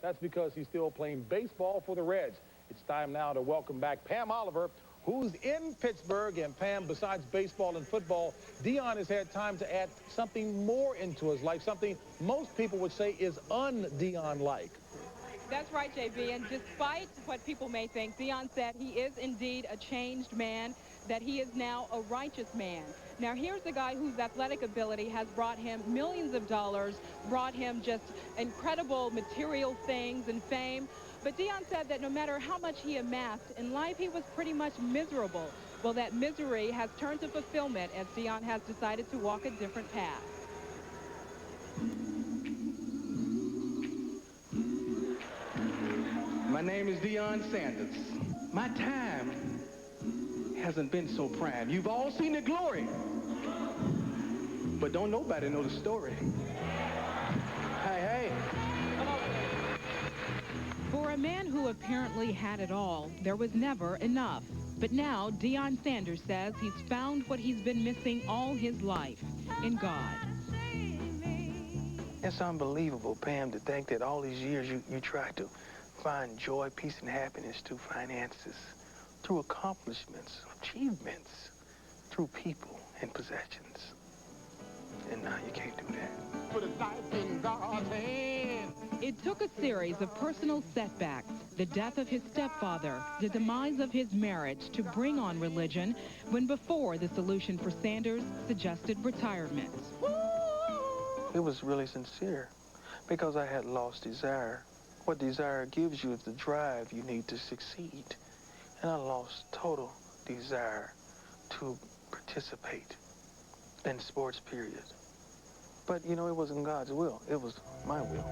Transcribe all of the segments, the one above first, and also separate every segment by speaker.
Speaker 1: That's because he's still playing baseball for the Reds. It's time now to welcome back Pam Oliver, who's in Pittsburgh. And Pam, besides baseball and football, Deion has had time to add something more into his life, something most people would say is un-Deion-like.
Speaker 2: That's right, JB, and despite what people may think, Deion said he is indeed a changed man, that he is now a righteous man. Now, here's a guy whose athletic ability has brought him millions of dollars, brought him just incredible material things and fame. But Deion said that no matter how much he amassed in life, he was pretty much miserable. Well, that misery has turned to fulfillment as Deion has decided to walk a different path.
Speaker 3: My name is Deion Sanders. My time hasn't been so prime. You've all seen the glory, but don't nobody know the story. Hey, hey.
Speaker 2: For a man who apparently had it all, there was never enough. But now, Deion Sanders says he's found what he's been missing all his life, in God.
Speaker 4: It's unbelievable, Pam, to think that all these years you tried to find joy, peace, and happiness through finances, through accomplishments, achievements, through people and possessions. And now you can't do that.
Speaker 3: Put a knife in God's hand.
Speaker 2: It took a series of personal setbacks, the death of his stepfather, the demise of his marriage, to bring on religion, when before the solution for Sanders suggested retirement.
Speaker 4: It was really sincere because I had lost desire. What desire gives you is the drive you need to succeed. And I lost total desire to participate in sports, period. But, you know, it wasn't God's will. It was my will.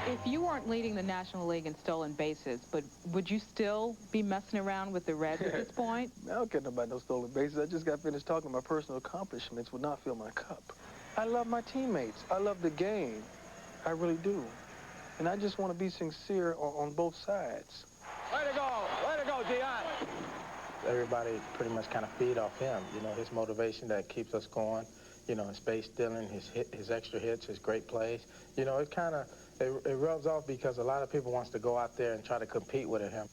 Speaker 2: If you weren't leading the National League in stolen bases, but would you still be messing around with the Reds at this point?
Speaker 4: I don't care about no stolen bases. I just got finished talking. My personal accomplishments would not fill my cup. I love my teammates. I love the game. I really do. And I just want to be sincere on both sides.
Speaker 1: Way to go, Deion.
Speaker 5: Everybody pretty much kind of feed off him, you know, his motivation that keeps us going, you know, his base stealing, his extra hits, his great plays. You know, it kind of, it rubs off because a lot of people wants to go out there and try to compete with him.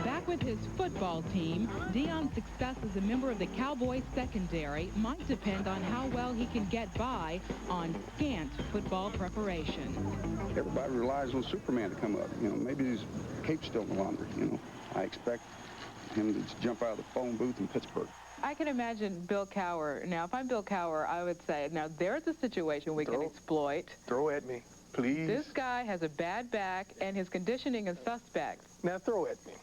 Speaker 2: Back with his football team, Deion's success as a member of the Cowboys secondary might depend on how well he can get by on scant football preparation.
Speaker 6: Everybody relies on Superman to come up. You know, maybe his cape's still no longer, you know. I expect him to jump out of the phone booth in Pittsburgh.
Speaker 2: I can imagine Bill Cowher. Now, if I'm Bill Cowher, I would say, now there's a situation we can exploit.
Speaker 4: Throw at me, please.
Speaker 2: This guy has a bad back, and his conditioning is suspect.
Speaker 4: Now throw at me.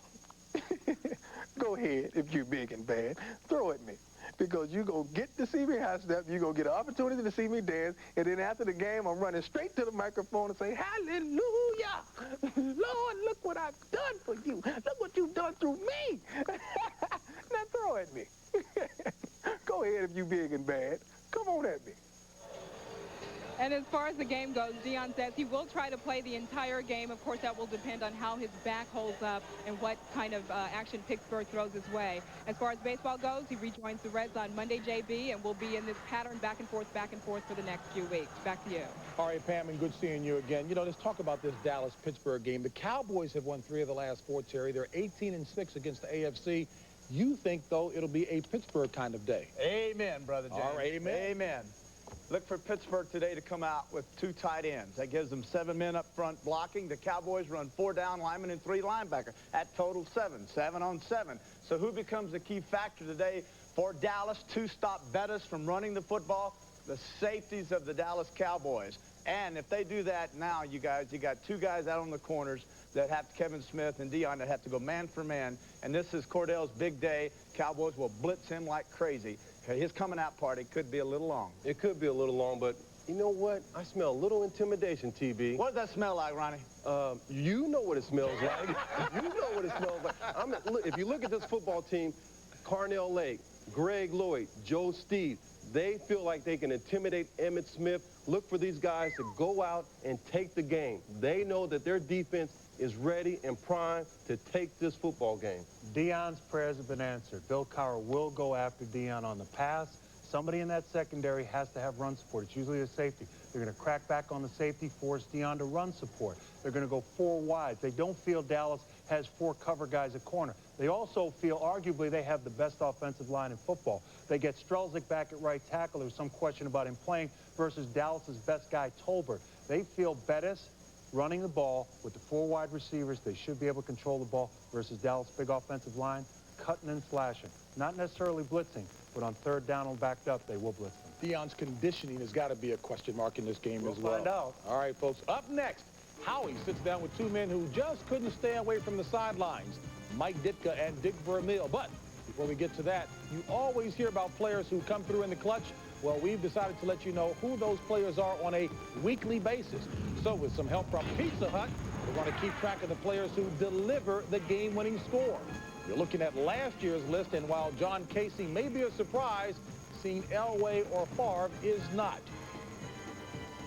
Speaker 4: Go ahead, if you're big and bad. Throw at me. Because you go get to see me high step, you go get an opportunity to see me dance, and then after the game, I'm running straight to the microphone and say, hallelujah! Lord, look what I've done for you. Look what you've done through me. Now throw at me. Go ahead if you big and bad. Come on at me.
Speaker 2: And as far as the game goes, Deion says he will try to play the entire game. Of course, that will depend on how his back holds up and what kind of action Pittsburgh throws his way. As far as baseball goes, he rejoins the Reds on Monday, JB, and will be in this pattern back and forth for the next few weeks. Back to you.
Speaker 1: All right, Pam, and good seeing you again. You know, let's talk about this Dallas-Pittsburgh game. The Cowboys have won 3 of the last 4, Terry. They're 18-6 against the AFC. You think, though, it'll be a Pittsburgh kind of day?
Speaker 7: Amen, Brother James.
Speaker 1: All right, amen.
Speaker 7: Amen. Look for Pittsburgh today to come out with 2 tight ends. That gives them 7 men up front blocking. The Cowboys run 4 down linemen and 3 linebackers. That totals 7 on 7. So who becomes the key factor today for Dallas to stop Bettis from running the football? The safeties of the Dallas Cowboys. And if they do that now, you got 2 guys out on the corners that have Kevin Smith and Deion that have to go man for man. And this is Cordell's big day. Cowboys will blitz him like crazy. His coming out party could be a little long.
Speaker 8: It could be a little long, but you know what? I smell a little intimidation, TB.
Speaker 7: What does that smell like, Ronnie?
Speaker 8: You know what it smells like. You know what it smells like. Look, if you look at this football team, Carnell Lake, Greg Lloyd, Joe Steed, they feel like they can intimidate Emmitt Smith. Look for these guys to go out and take the game. They know that their defense is ready and primed to take this football game.
Speaker 9: Deion's prayers have been answered. Bill Cowher will go after Deion on the pass. Somebody in that secondary has to have run support. It's usually a safety. They're going to crack back on the safety, force Deion to run support. They're going to go 4 wide. They don't feel Dallas has 4 cover guys at corner. They also feel, arguably, they have the best offensive line in football. They get Strelzik back at right tackle. There's some question about him playing versus Dallas's best guy, Tolbert. They feel Bettis running the ball with the 4 wide receivers. They should be able to control the ball versus Dallas' big offensive line, cutting and slashing. Not necessarily blitzing, but on 3rd down and backed up, they will blitz them.
Speaker 1: Deion's conditioning has got to be a question mark in this game as well.
Speaker 9: We'll find out.
Speaker 1: All right, folks. Up next, Howie sits down with 2 men who just couldn't stay away from the sidelines, Mike Ditka and Dick Vermeil. But before we get to that, you always hear about players who come through in the clutch. Well, we've decided to let you know who those players are on a weekly basis. So with some help from Pizza Hut, we want to keep track of the players who deliver the game-winning score. You're looking at last year's list, and while John Casey may be a surprise, seeing Elway or Favre is not.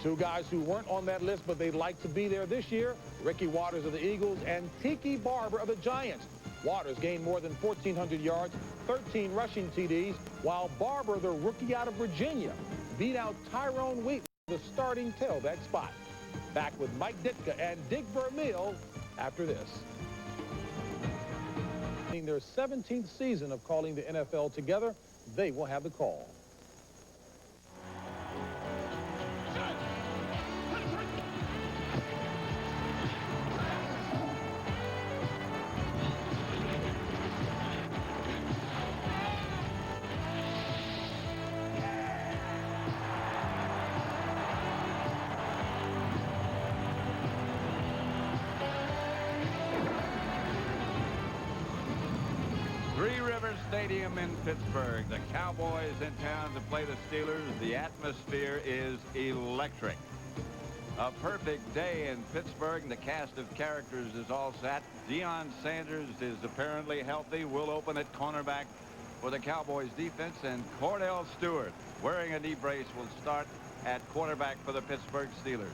Speaker 1: 2 guys who weren't on that list, but they'd like to be there this year, Ricky Watters of the Eagles and Tiki Barber of the Giants. Watters gained more than 1,400 yards, 13 rushing TDs, while Barber, the rookie out of Virginia, beat out Tyrone Wheatley, the starting tailback spot. Back with Mike Ditka and Dick Vermeil after this. In their 17th season of calling the NFL together, they will have the call.
Speaker 10: Stadium in Pittsburgh. The Cowboys in town to play the Steelers. The atmosphere is electric. A perfect day in Pittsburgh. The cast of characters is all set. Deion Sanders is apparently healthy. Will open at cornerback for the Cowboys defense. And Cordell Stewart, wearing a knee brace, will start at quarterback for the Pittsburgh Steelers.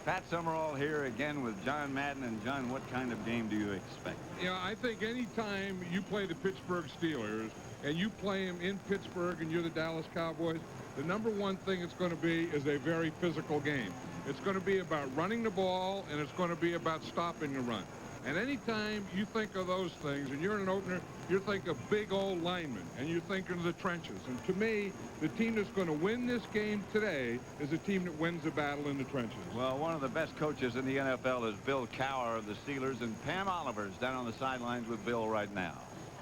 Speaker 10: Pat Summerall here again with John Madden. And John, what kind of game do you expect?
Speaker 11: Yeah, I think anytime you play the Pittsburgh Steelers and you play them in Pittsburgh and you're the Dallas Cowboys, the #1 thing it's going to be is a very physical game. It's going to be about running the ball, and it's going to be about stopping the run. And anytime you think of those things, and you're an opener, you think of big old linemen, and you think of the trenches. And to me, the team that's going to win this game today is a team that wins the battle in the trenches.
Speaker 10: Well, one of the best coaches in the NFL is Bill Cowher of the Steelers, and Pam Oliver's down on the sidelines with Bill right now.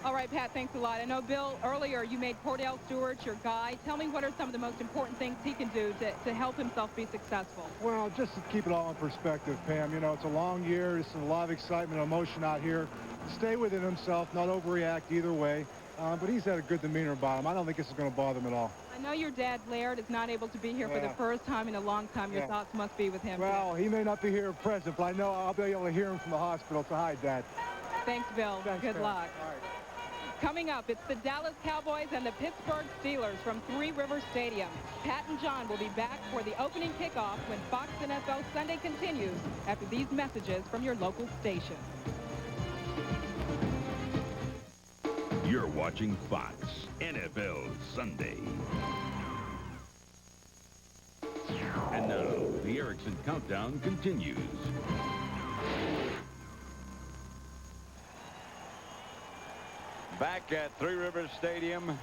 Speaker 2: All right, Pat, thanks a lot. I know, Bill, earlier you made Cordell Stewart your guy. Tell me what are some of the most important things he can do to help himself be successful?
Speaker 12: Well, just to keep it all in perspective, Pam, you know, it's a long year. There's a lot of excitement and emotion out here. Stay within himself, not overreact either way. But he's had a good demeanor about him. I don't think this is going to bother him at all.
Speaker 2: I know your dad, Laird, is not able to be here for the first time in a long time. Your thoughts must be with him.
Speaker 12: Well, he may not be here present, but I know I'll be able to hear him from the hospital. So, hi, Dad.
Speaker 2: Thanks, Bill.
Speaker 12: Thanks,
Speaker 2: good
Speaker 12: Pam.
Speaker 2: luck.
Speaker 12: All right.
Speaker 2: Coming up, it's the Dallas Cowboys and the Pittsburgh Steelers from Three Rivers Stadium. Pat and John will be back for the opening kickoff when Fox NFL Sunday continues after these messages from your local station.
Speaker 13: You're watching Fox NFL Sunday. And now, the Erickson Countdown continues.
Speaker 10: Back at Three Rivers Stadium,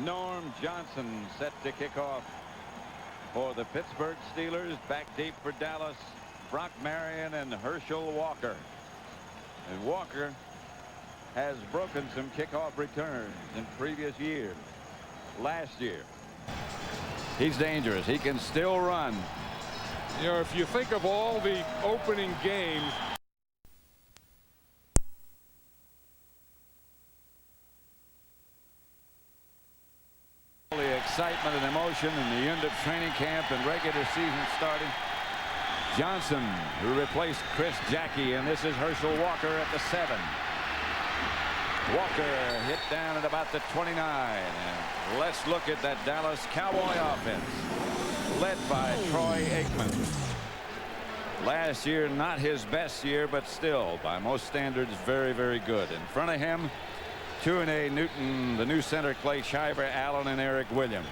Speaker 10: Norm Johnson set to kick off for the Pittsburgh Steelers. Back deep for Dallas, Brock Marion and Herschel Walker. And Walker has broken some kickoff returns in previous years. Last year, he's dangerous. He can still run.
Speaker 11: You know, if you think of all the opening games,
Speaker 10: the excitement and emotion and the end of training camp and regular season starting. Johnson, who replaced Chris Jackie, and this is Herschel Walker at the 7. Walker hit down at about the 29. And let's look at that Dallas Cowboy offense led by Troy Aikman. Last year, not his best year, but still, by most standards, very, very good. In front of him, Tuane Newton, the new center, Clay Shiver, Allen, and Eric Williams.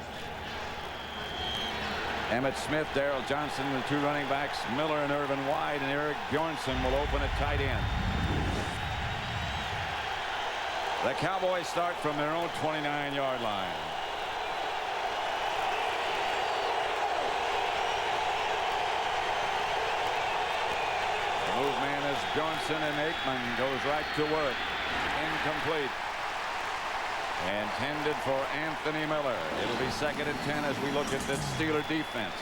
Speaker 10: Emmett Smith, Darrell Johnson, the two running backs, Miller and Irvin wide, and Eric Bjornsson will open at tight end. The Cowboys start from their own 29-yard line. The move man is Bjornsson, and AIKMAN goes right to work. Incomplete. Intended for Anthony Miller. It'll be 2nd and 10 as we look at the Steeler defense.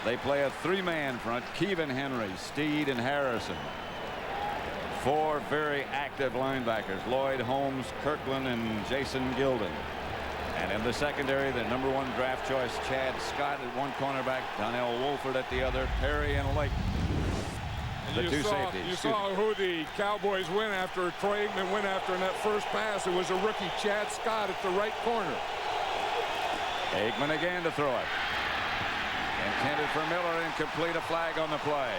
Speaker 10: They play a 3-man front. Kevin Henry, Steed, and Harrison. 4 very active linebackers. Lloyd Holmes, Kirkland, and Jason Gilden. And in the secondary, the #1 draft choice, Chad Scott at one cornerback, Donnell Wolford at the other, Perry and Lake. The two safeties.
Speaker 11: You saw who the Cowboys went after. Troy Aikman went after in that first pass. It was a rookie, Chad Scott, at the right corner.
Speaker 10: Aikman again to throw it. Intended for Miller, incomplete, a flag on the play.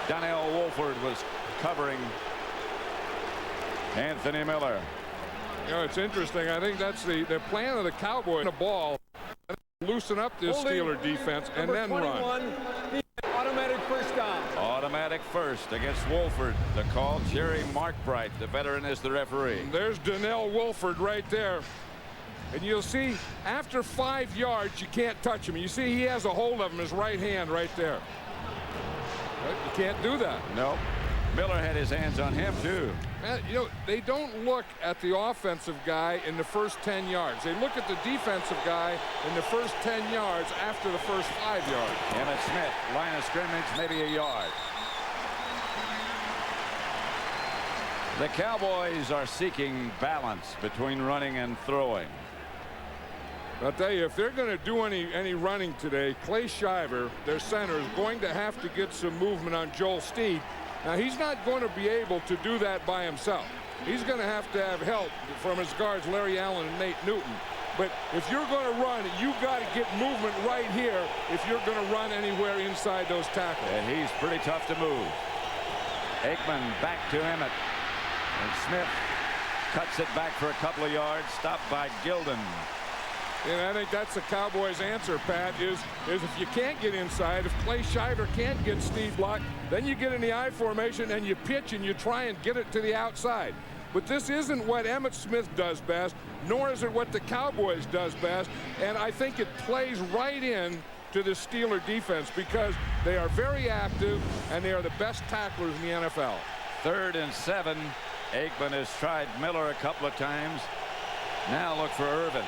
Speaker 10: Donnell Wolford was covering Anthony Miller.
Speaker 11: You know, it's interesting. I think that's the plan of the Cowboys. The ball, loosen up this Steeler defense, and then run.
Speaker 14: Automatic first down.
Speaker 10: Automatic first against Wolford. The call, Jerry Markbright, the veteran, is the referee.
Speaker 11: And there's Donnell Wolford right there. And you'll see after 5 yards, you can't touch him. You see he has a hold of him, his right hand right there. But you can't do that.
Speaker 10: No. Miller had his hands on him, too.
Speaker 11: Man, you know, they don't look at the offensive guy in the first 10 yards. They look at the defensive guy in the first 10 yards after the first 5 yards.
Speaker 10: Emmett Smith, line of scrimmage, maybe a yard. The Cowboys are seeking balance between running and throwing.
Speaker 11: I'll tell you, if they're going to do any running today, Clay Shiver, their center, is going to have to get some movement on Joel Steed. Now, he's not going to be able to do that by himself. He's going to have help from his guards, Larry Allen and Nate Newton. But if you're going to run, you got to get movement right here if you're going to run anywhere inside those tackles.
Speaker 10: And he's pretty tough to move. Aikman back to Emmett. And Smith cuts it back for a couple of yards, stopped by Gilden.
Speaker 11: And I think that's the Cowboys' answer, Pat, is if you can't get inside, if Clay Shiver can't get Steve blocked, then you get in the I formation and you pitch and you try and get it to the outside. But this isn't what Emmitt Smith does best, nor is it what the Cowboys does best. And I think it plays right in to the Steeler defense because they are very active and they are the best tacklers in the NFL.
Speaker 10: 3rd and 7. Aikman has tried Miller a couple of times. Now look for Irvin.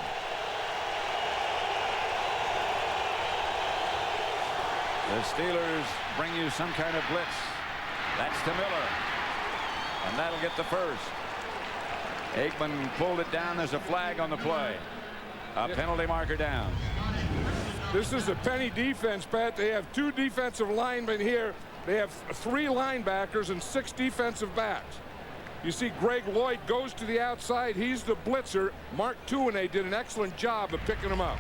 Speaker 10: The Steelers bring you some kind of blitz. That's to Miller. And that'll get the first. Aikman pulled it down. There's a flag on the play. A penalty marker down.
Speaker 11: This is a penny defense, Pat. They have 2 defensive linemen here. They have 3 linebackers and 6 defensive backs. You see Greg Lloyd goes to the outside. He's the blitzer. Mark Tuane did an excellent job of picking him up.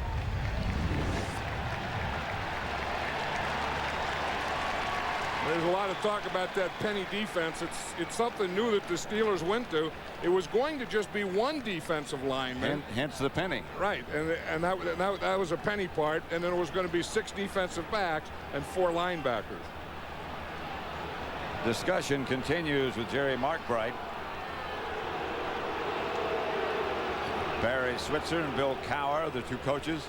Speaker 11: There's a lot of talk about that penny defense. It's something new that the Steelers went to. It was going to just be 1 defensive lineman.
Speaker 10: Hence the penny.
Speaker 11: Right, and that was a penny part, and then it was going to be 6 defensive backs and 4 linebackers.
Speaker 10: Discussion continues with Jerry Markbright. Barry Switzer and Bill Cowher, the 2 coaches.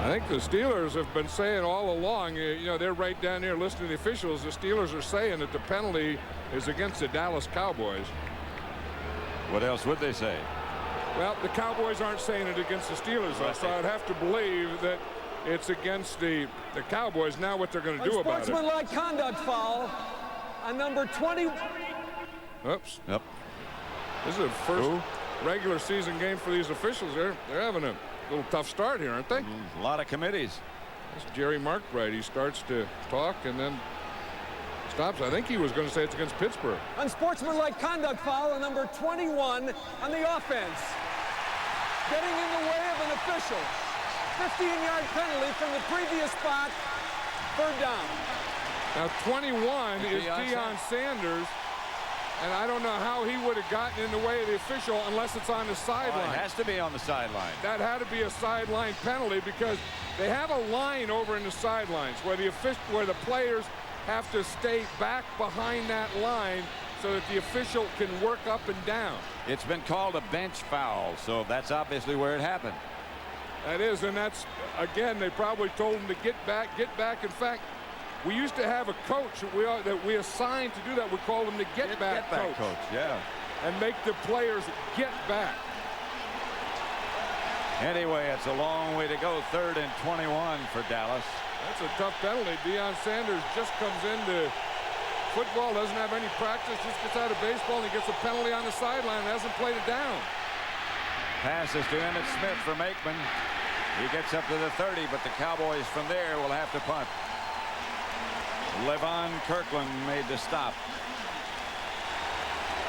Speaker 11: I think the Steelers have been saying all along, you know, they're right down there listening to the officials. The Steelers are saying that the penalty is against the Dallas Cowboys.
Speaker 10: What else would they say?
Speaker 11: Well, the Cowboys aren't saying it against the Steelers, though, so I'd have to believe that it's against the Cowboys. Now what they're going to do about it.
Speaker 14: Sportsmanlike conduct foul on number 20.
Speaker 11: Oops.
Speaker 10: Yep.
Speaker 11: This is the first regular season game for these officials. They're having a little tough start here, aren't they?
Speaker 10: A lot of committees.
Speaker 11: It's Jerry Markbright. He starts to talk and then stops. I think he was going to say it's against Pittsburgh.
Speaker 14: Unsportsmanlike conduct foul on number 21 on the offense. Getting in the way of an official. 15-yard penalty from the previous spot. Third down.
Speaker 11: Now 21 is Deion Sanders, and I don't know how he would have gotten in the way of the official unless it's on the sideline.
Speaker 10: It has to be on the sideline.
Speaker 11: That had to be a sideline penalty because they have a line over in the sidelines where the players have to stay back behind that line so that the official can work up and down.
Speaker 10: It's been called a bench foul, so that's obviously where it happened.
Speaker 11: That is, and that's, again, they probably told him to get back, get back. In fact, we used to have a coach that we assigned to do that. We called him the get back coach.
Speaker 10: Yeah.
Speaker 11: And make the players get back.
Speaker 10: Anyway, it's a long way to go. 3rd and 21 for Dallas.
Speaker 11: That's a tough penalty. Deion Sanders just comes into football, doesn't have any practice, just gets out of baseball, and he gets a penalty on the sideline and hasn't played it down.
Speaker 10: Passes to Emmitt Smith from Aikman. He gets up to the 30, but the Cowboys from there will have to punt. Levon Kirkland made the stop.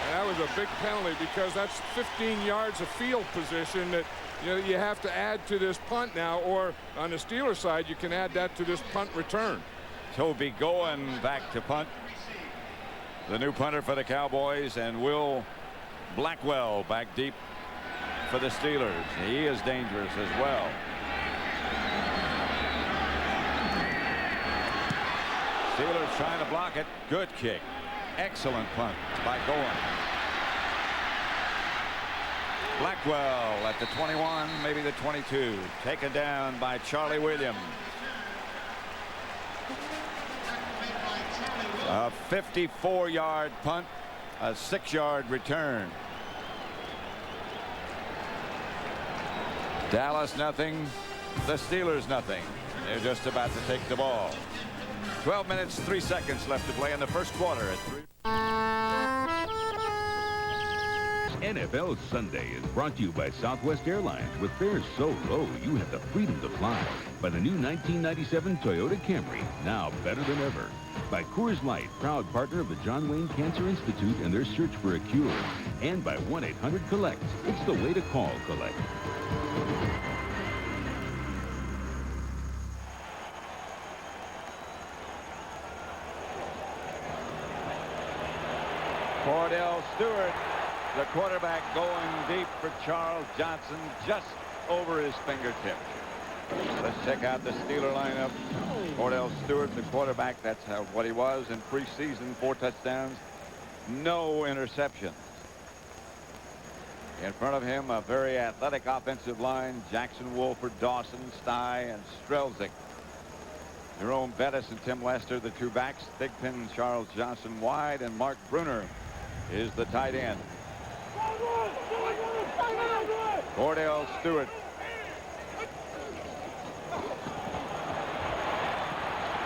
Speaker 11: And that was a big penalty because that's 15 yards of field position that you have to add to this punt now, or on the Steelers side, you can add that to this punt return.
Speaker 10: Toby Goen back to punt. The new punter for the Cowboys, and Will Blackwell back deep for the Steelers. He is dangerous as well. Steelers trying to block it. Good kick. Excellent punt by Goen. Blackwell at the 21, maybe the 22. Taken down by Charlie Williams. A 54-yard punt, a 6-yard return. Dallas nothing, the Steelers nothing. They're just about to take the ball. 12 minutes, 3 seconds left to play in the first quarter at 3.
Speaker 13: NFL Sunday is brought to you by Southwest Airlines. With fares so low, you have the freedom to fly. By the new 1997 Toyota Camry, now better than ever. By Coors Light, proud partner of the John Wayne Cancer Institute and their search for a cure. And by 1-800-COLLECT. It's the way to call Collect.
Speaker 10: Cordell Stewart, the quarterback, going deep for Charles Johnson, just over his fingertip. Let's check out the Steeler lineup. Cordell Stewart, the quarterback, that's what he was in preseason. 4 touchdowns, no interceptions. In front of him, a very athletic offensive line. Jackson, Wolford, Dawson, Stye, and Strelzik. Jerome Bettis and Tim Lester, the 2 backs. Thigpen, Charles Johnson wide, and Mark Bruner is the tight end. Cordell Stewart.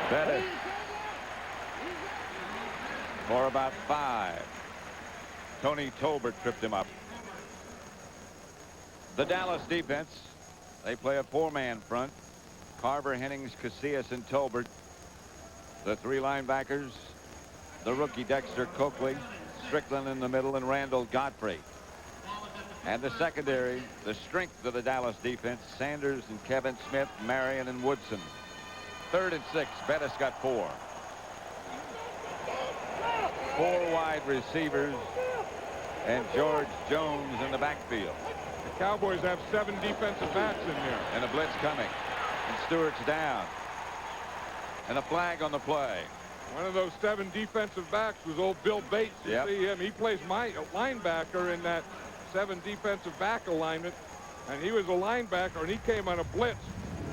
Speaker 10: Bettis for about 5. Tony Tolbert tripped him up. The Dallas defense, they play a 4-man front. Carver, Hennings, Casillas, and Tolbert. The 3 linebackers, the rookie Dexter Coakley, Strickland in the middle, and Randall Godfrey. And the secondary, the strength of the Dallas defense, Sanders and Kevin Smith, Marion and Woodson. 3rd and 6, Bettis got 4. 4 wide receivers, and George Jones in the backfield.
Speaker 11: The Cowboys have 7 defensive backs in there.
Speaker 10: And a blitz coming. And Stewart's down. And a flag on the play.
Speaker 11: One of those 7 defensive backs was old Bill Bates. You see him. He plays my linebacker in that 7 defensive back alignment. And he was a linebacker, and he came on a blitz.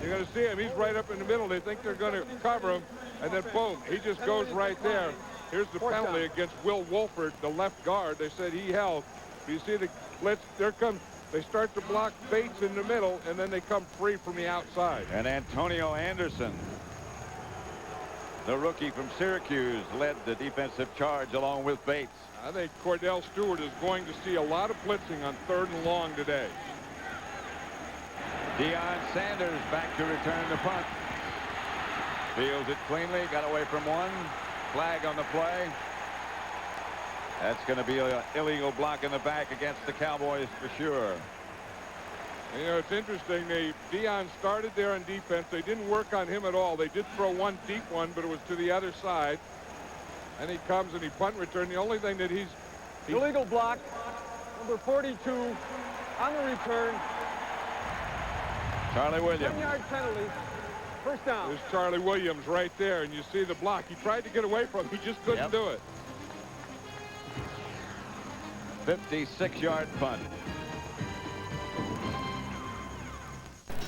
Speaker 11: You're going to see him. He's right up in the middle. They think they're going to cover him. And then, boom, he just goes right there. Here's the penalty against Will Wolford, the left guard. They said he held. You see the blitz. There comes. They start to block Bates in the middle, and then they come free from the outside.
Speaker 10: And Antonio Anderson, the rookie from Syracuse, led the defensive charge along with Bates.
Speaker 11: I think Cordell Stewart is going to see a lot of blitzing on 3rd and long today.
Speaker 10: Deion Sanders back to return the punt. Fields it cleanly, got away from 1. Flag on the play. That's going to be an illegal block in the back against the Cowboys for sure.
Speaker 11: You know, it's interesting. Dion started there on defense. They didn't work on him at all. They did throw one deep one, but it was to the other side. And he comes and he punt return. The only thing that he's
Speaker 14: illegal block, number 42 on the return.
Speaker 10: Charlie Williams.
Speaker 14: 10-yard penalty. First down.
Speaker 11: There's Charlie Williams right there, and you see the block. He tried to get away from him. He just couldn't do it.
Speaker 10: 56-yard punt.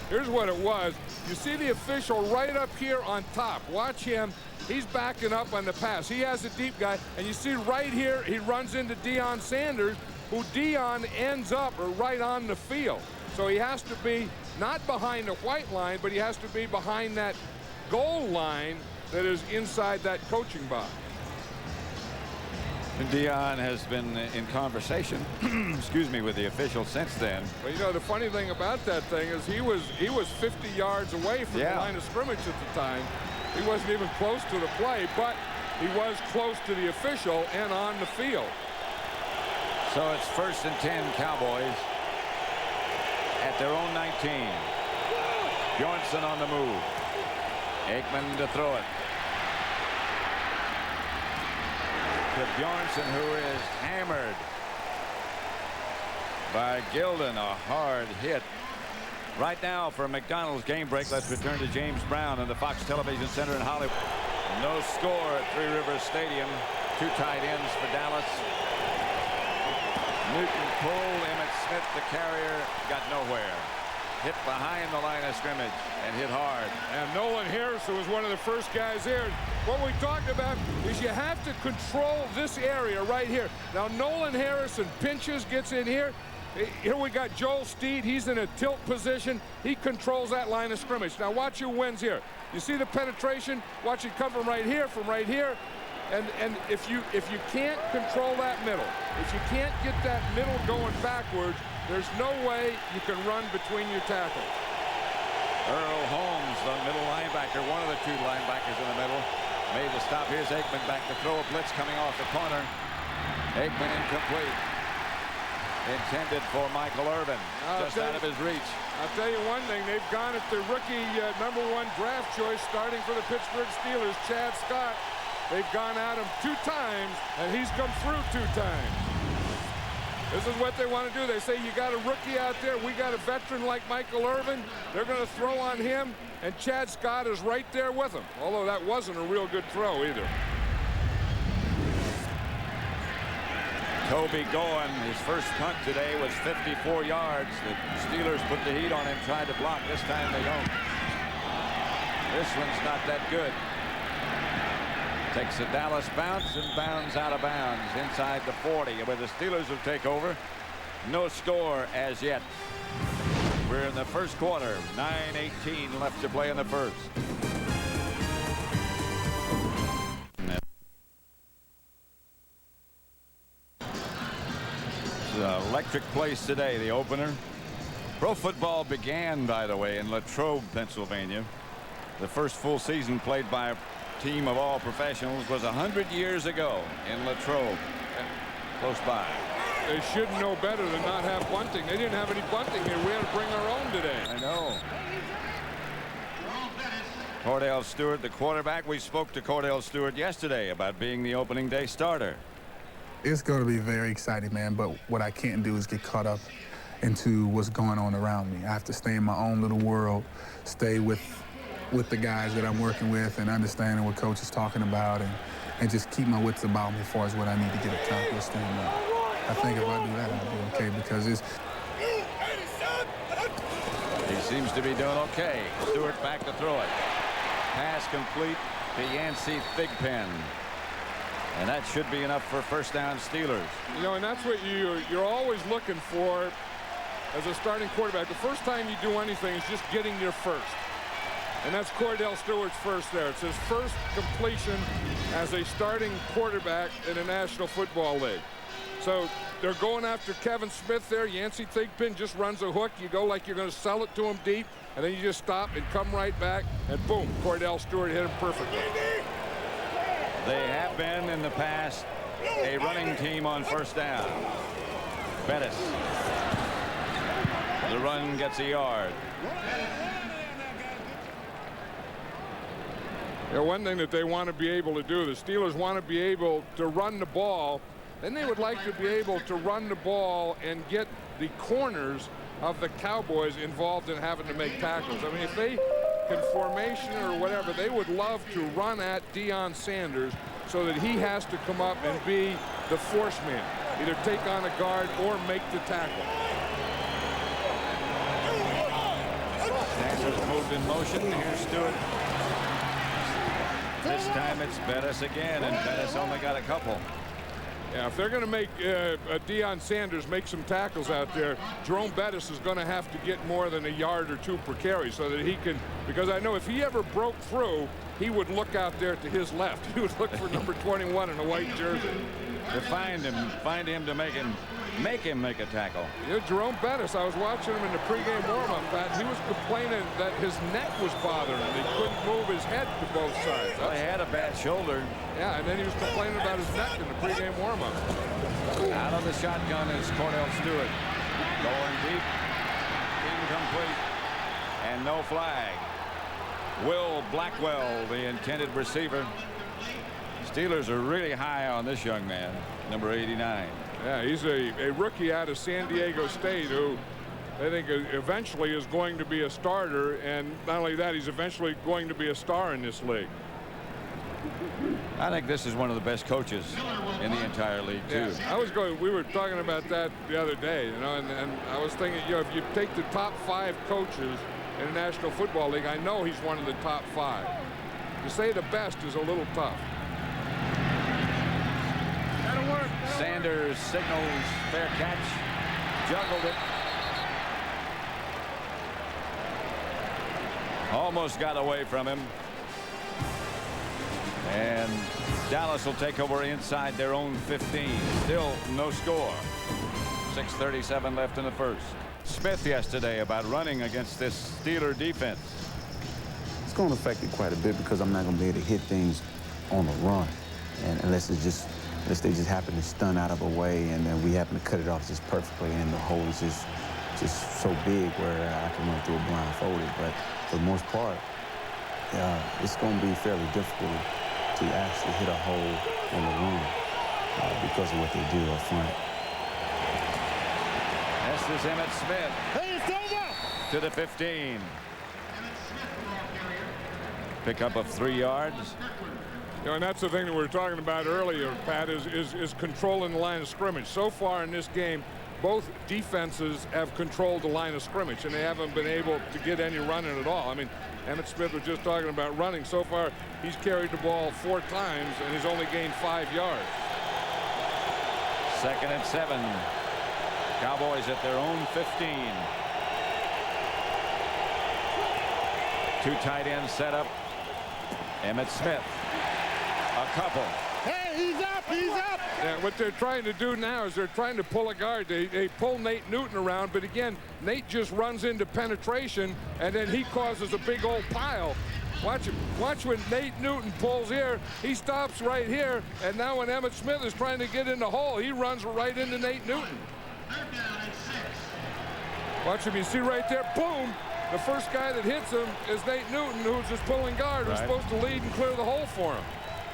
Speaker 11: Here's what it was. You see the official right up here on top. Watch him. He's backing up on the pass. He has a deep guy, and you see right here, he runs into Deion Sanders, who Deion ends up right on the field. So he has to be not behind the white line, but he has to be behind that goal line that is inside that coaching box.
Speaker 10: And Deion has been in conversation, excuse me, with the officials since then.
Speaker 11: But you know, the funny thing about that thing is he was 50 yards away from the line of scrimmage at the time. He wasn't even close to the play, but he was close to the official and on the field.
Speaker 10: So it's 1st and 10 Cowboys at their own 19. Bjornsson on the move. Aikman to throw it. To Bjornsson, who is hammered by Gilden. A hard hit. Right now for McDonald's game break, let's return to James Brown in the Fox Television Center in Hollywood. No score at Three Rivers Stadium. 2 tight ends for Dallas. Newton pulled. Emmett Smith, the carrier, got nowhere. Hit behind the line of scrimmage and hit hard.
Speaker 11: And Nolan Harrison was one of the first guys there. What we talked about is you have to control this area right here. Now Nolan Harrison pinches, gets in here. Here we got Joel Steed. He's in a tilt position. He controls that line of scrimmage. Now watch who wins here. You see the penetration? Watch it come from right here, And if you can't control that middle, if you can't get that middle going backwards, there's no way you can run between your tackles.
Speaker 10: Earl Holmes, the middle linebacker, one of the 2 linebackers in the middle, made the stop. Here's Aikman back to throw a blitz coming off the corner. Aikman incomplete. Intended for Michael Irvin, just out of his reach.
Speaker 11: I'll tell you one thing, they've gone at the rookie #1 draft choice starting for the Pittsburgh Steelers, Chad Scott. They've gone at him 2 times, and he's come through 2 times. This is what they want to do. They say, you got a rookie out there. We got a veteran like Michael Irvin. They're going to throw on him, and Chad Scott is right there with him, although that wasn't a real good throw either.
Speaker 10: Toby Goen, his first punt today was 54 yards. The Steelers put the heat on him, tried to block. This time they don't. This one's not that good. Takes a Dallas bounce and bounds out of bounds inside the 40, where the Steelers will take over. No score as yet. We're in the first quarter. 9:18 left to play in the first. It's an electric place today, the opener. Pro football began, by the way, in Latrobe, Pennsylvania. The first full season played by a team of all professionals was 100 years ago in Latrobe, close by.
Speaker 11: They should know better than not have bunting. They didn't have any bunting here. We had to bring our own today.
Speaker 10: I know. Cordell Stewart, the quarterback. We spoke to Cordell Stewart yesterday about being the opening day starter.
Speaker 15: It's going to be very exciting, man, but what I can't do is get caught up into what's going on around me. I have to stay in my own little world, stay with the guys that I'm working with and understanding what Coach is talking about and just keep my wits about me as far as what I need to get accomplished. And I think if I do that, I'll be okay because it's...
Speaker 10: He seems to be doing okay. Stewart back to throw it. Pass complete to Yancey Thigpen. And that should be enough for first down Steelers.
Speaker 11: You know, and that's what you're always looking for as a starting quarterback. The first time you do anything is just getting your first. And that's Cordell Stewart's first there. It's his first completion as a starting quarterback in the National Football League. So they're going after Kevin Smith there. Yancey Thigpen just runs a hook. You go like you're going to sell it to him deep, and then you just stop and come right back, and boom, Cordell Stewart hit him perfectly.
Speaker 10: They have been in the past a running team on first down. Bettis. The run gets a yard.
Speaker 11: Yeah, one thing that they want to be able to do, the Steelers want to be able to run the ball. Then they would like to be able to run the ball and get the corners of the Cowboys involved in having to make tackles. I mean, if they can formation or whatever, they would love to run at Deion Sanders so that he has to come up and be the force man, either take on a guard or make the tackle.
Speaker 10: Sanders moved in motion. Here's Stewart. This time it's Bettis again, and Bettis only got a couple.
Speaker 11: Yeah, if they're going to make Deion Sanders make some tackles out there, Jerome Bettis is going to have to get more than a yard or two per carry so that he can, because I know if he ever broke through, he would look out there to his left. He would look for number 21 in a white jersey.
Speaker 10: To find him to make him make a tackle.
Speaker 11: Yeah, Jerome Bettis, I was watching him in the pregame warm-up, Pat. He was complaining that his neck was bothering him. He couldn't move his head to both sides.
Speaker 10: Well, he had a bad shoulder.
Speaker 11: Yeah, and then he was complaining about his neck in the pregame warm-up.
Speaker 10: Out of the shotgun is Cornell Stewart. Going deep. Incomplete. And no flag. Will Blackwell, the intended receiver. Steelers are really high on this young man, number 89.
Speaker 11: Yeah, he's a rookie out of San Diego State who I think eventually is going to be a starter, and not only that, he's eventually going to be a star in this league.
Speaker 10: I think this is one of the best coaches in the entire league, too.
Speaker 11: Yeah, we were talking about that the other day, you know, and I was thinking, you know, if you take the top 5 coaches in the National Football League, I know he's one of the top 5. To say the best is a little tough.
Speaker 10: Sanders signals fair catch, juggled it. Almost got away from him. And Dallas will take over inside their own 15. Still no score. 6:37 left in the first. Smith yesterday about running against this Steeler defense.
Speaker 16: It's going to affect it quite a bit because I'm not going to be able to hit things on the run, and unless they just happen to stun out of a way, and then we happen to cut it off just perfectly, and the hole is just so big where I can run through it blindfolded. But for the most part, it's going to be fairly difficult to actually hit a hole on the run because of what they do up front.
Speaker 10: This is Emmett Smith. Hey, it's over! To the 15. Pickup of 3 yards.
Speaker 11: You know, and that's the thing that we were talking about earlier, Pat, is controlling the line of scrimmage. So far in this game, both defenses have controlled the line of scrimmage, and they haven't been able to get any running at all. I mean, Emmett Smith was just talking about running. So far, he's carried the ball 4 times, and he's only gained 5 yards.
Speaker 10: 2nd and 7. Cowboys at their own 15. 2 tight ends set up. Emmett Smith. A couple.
Speaker 11: Hey, he's up, he's up! Yeah, what they're trying to do now is they're trying to pull a guard. They pull Nate Newton around, but again, Nate just runs into penetration, and then he causes a big old pile. Watch him. Watch when Nate Newton pulls here. He stops right here, and now when Emmett Smith is trying to get in the hole, he runs right into Nate Newton. Watch him. You see right there, boom. The first guy that hits him is Nate Newton, who's just pulling guard, who's supposed to lead and clear the hole for him.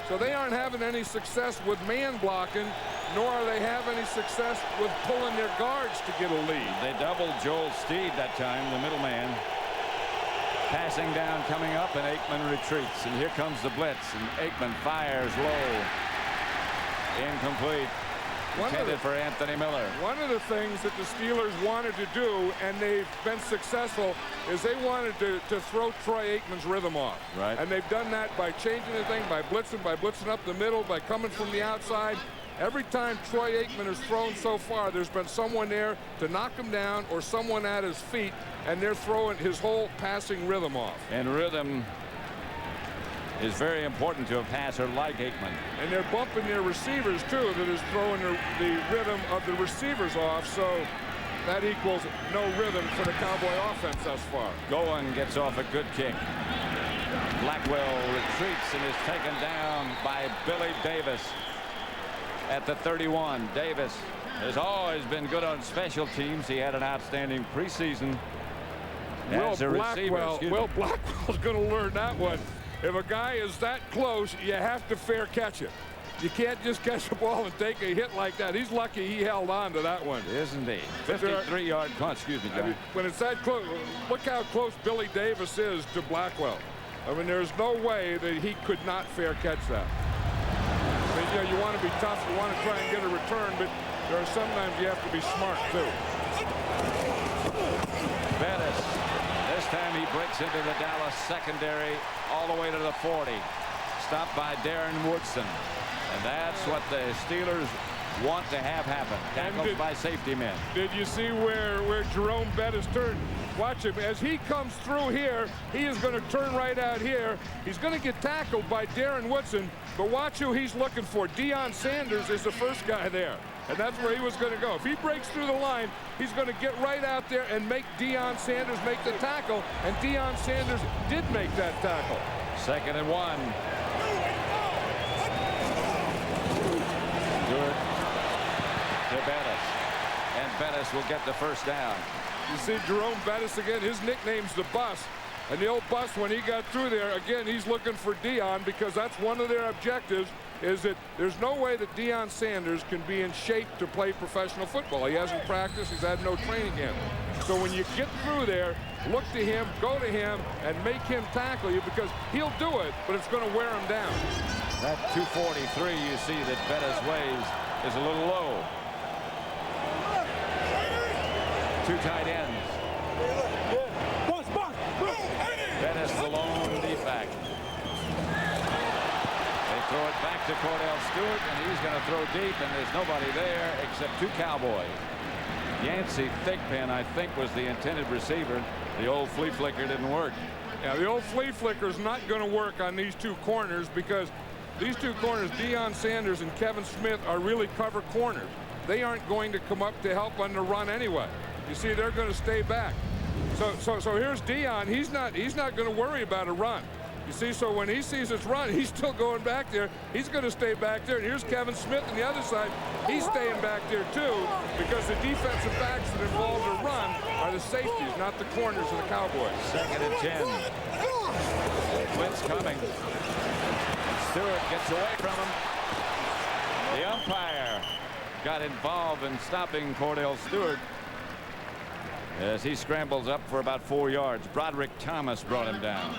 Speaker 11: So they aren't having any success with man blocking, nor are they having any success with pulling their guards to get a lead.
Speaker 10: They doubled Joel Steed that time, the middleman. Passing down, coming up, and Aikman retreats. And here comes the blitz, and Aikman fires low. Incomplete. Intended for Anthony Miller.
Speaker 11: One of the things that the Steelers wanted to do, and they've been successful, is they wanted to throw Troy Aikman's rhythm off.
Speaker 10: Right.
Speaker 11: And they've done that by changing the thing, by blitzing up the middle, by coming from the outside. Every time Troy Aikman has thrown so far, there's been someone there to knock him down or someone at his feet, and they're throwing his whole passing rhythm off.
Speaker 10: And rhythm is very important to a passer like Aikman.
Speaker 11: And they're bumping their receivers, too, that is throwing the rhythm of the receivers off, so that equals no rhythm for the Cowboy offense thus far.
Speaker 10: Goen gets off a good kick. Blackwell retreats and is taken down by Billy Davis. at the 31. Davis has always been good on special teams. He had an outstanding preseason as a receiver.
Speaker 11: Will Blackwell's going to learn that one. If a guy is that close, you have to fair catch it. You can't just catch the ball and take a hit like that. He's lucky he held on to that one.
Speaker 10: Isn't he? 53-yard punt. Excuse me, John.
Speaker 11: I mean, when it's that close, look how close Billy Davis is to Blackwell. I mean, there's no way that he could not fair catch that. I mean, you know, you want to be tough, you want to try and get a return, but there are sometimes you have to be smart too.
Speaker 10: Bettis. This time he breaks into the Dallas secondary all the way to the 40. Stopped by Darren Woodson. And that's what the Steelers want to have happen. Tackled by safety men.
Speaker 11: Did you see where Jerome Bettis turned? Watch him. As he comes through here, he is going to turn right out here. He's going to get tackled by Darren Woodson. But watch who he's looking for. Deion Sanders is the first guy there. And that's where he was going to go. If he breaks through the line, he's going to get right out there and make Deion Sanders make the tackle. And Deion Sanders did make that tackle.
Speaker 10: 2nd and 1. Stewart to Bettis. And Bettis will get the first down.
Speaker 11: You see Jerome Bettis again. His nickname's the Bus. And the old Bus, when he got through there, again, he's looking for Deion because that's one of their objectives, is that there's no way that Deion Sanders can be in shape to play professional football. He hasn't practiced. He's had no training camp. So when you get through there, look to him, go to him, and make him tackle you because he'll do it, but it's going to wear him down.
Speaker 10: That 243 you see that Bettis weighs is a little low. 2 tight ends. Bettis the lone deep back. They throw it back to Cordell Stewart, and he's going to throw deep, and there's nobody there except 2 Cowboys. Yancey Thigpen, I think, was the intended receiver. The old flea flicker didn't work.
Speaker 11: Yeah, the old flea flicker is not going to work on these 2 corners because these 2 corners, Deion Sanders and Kevin Smith, are really cover corners. They aren't going to come up to help on the run anyway. You see, they're going to stay back. So here's Deion. He's not going to worry about a run. You see, so when he sees us run, he's still going back there. He's going to stay back there. And here's Kevin Smith on the other side. He's staying back there too because the defensive backs that involve the run are the safeties, not the corners of the Cowboys.
Speaker 10: 2nd and 10. Blitz coming. Stewart gets away from him. The umpire got involved in stopping Cordell Stewart as he scrambles up for about 4 yards. Broderick Thomas brought him down.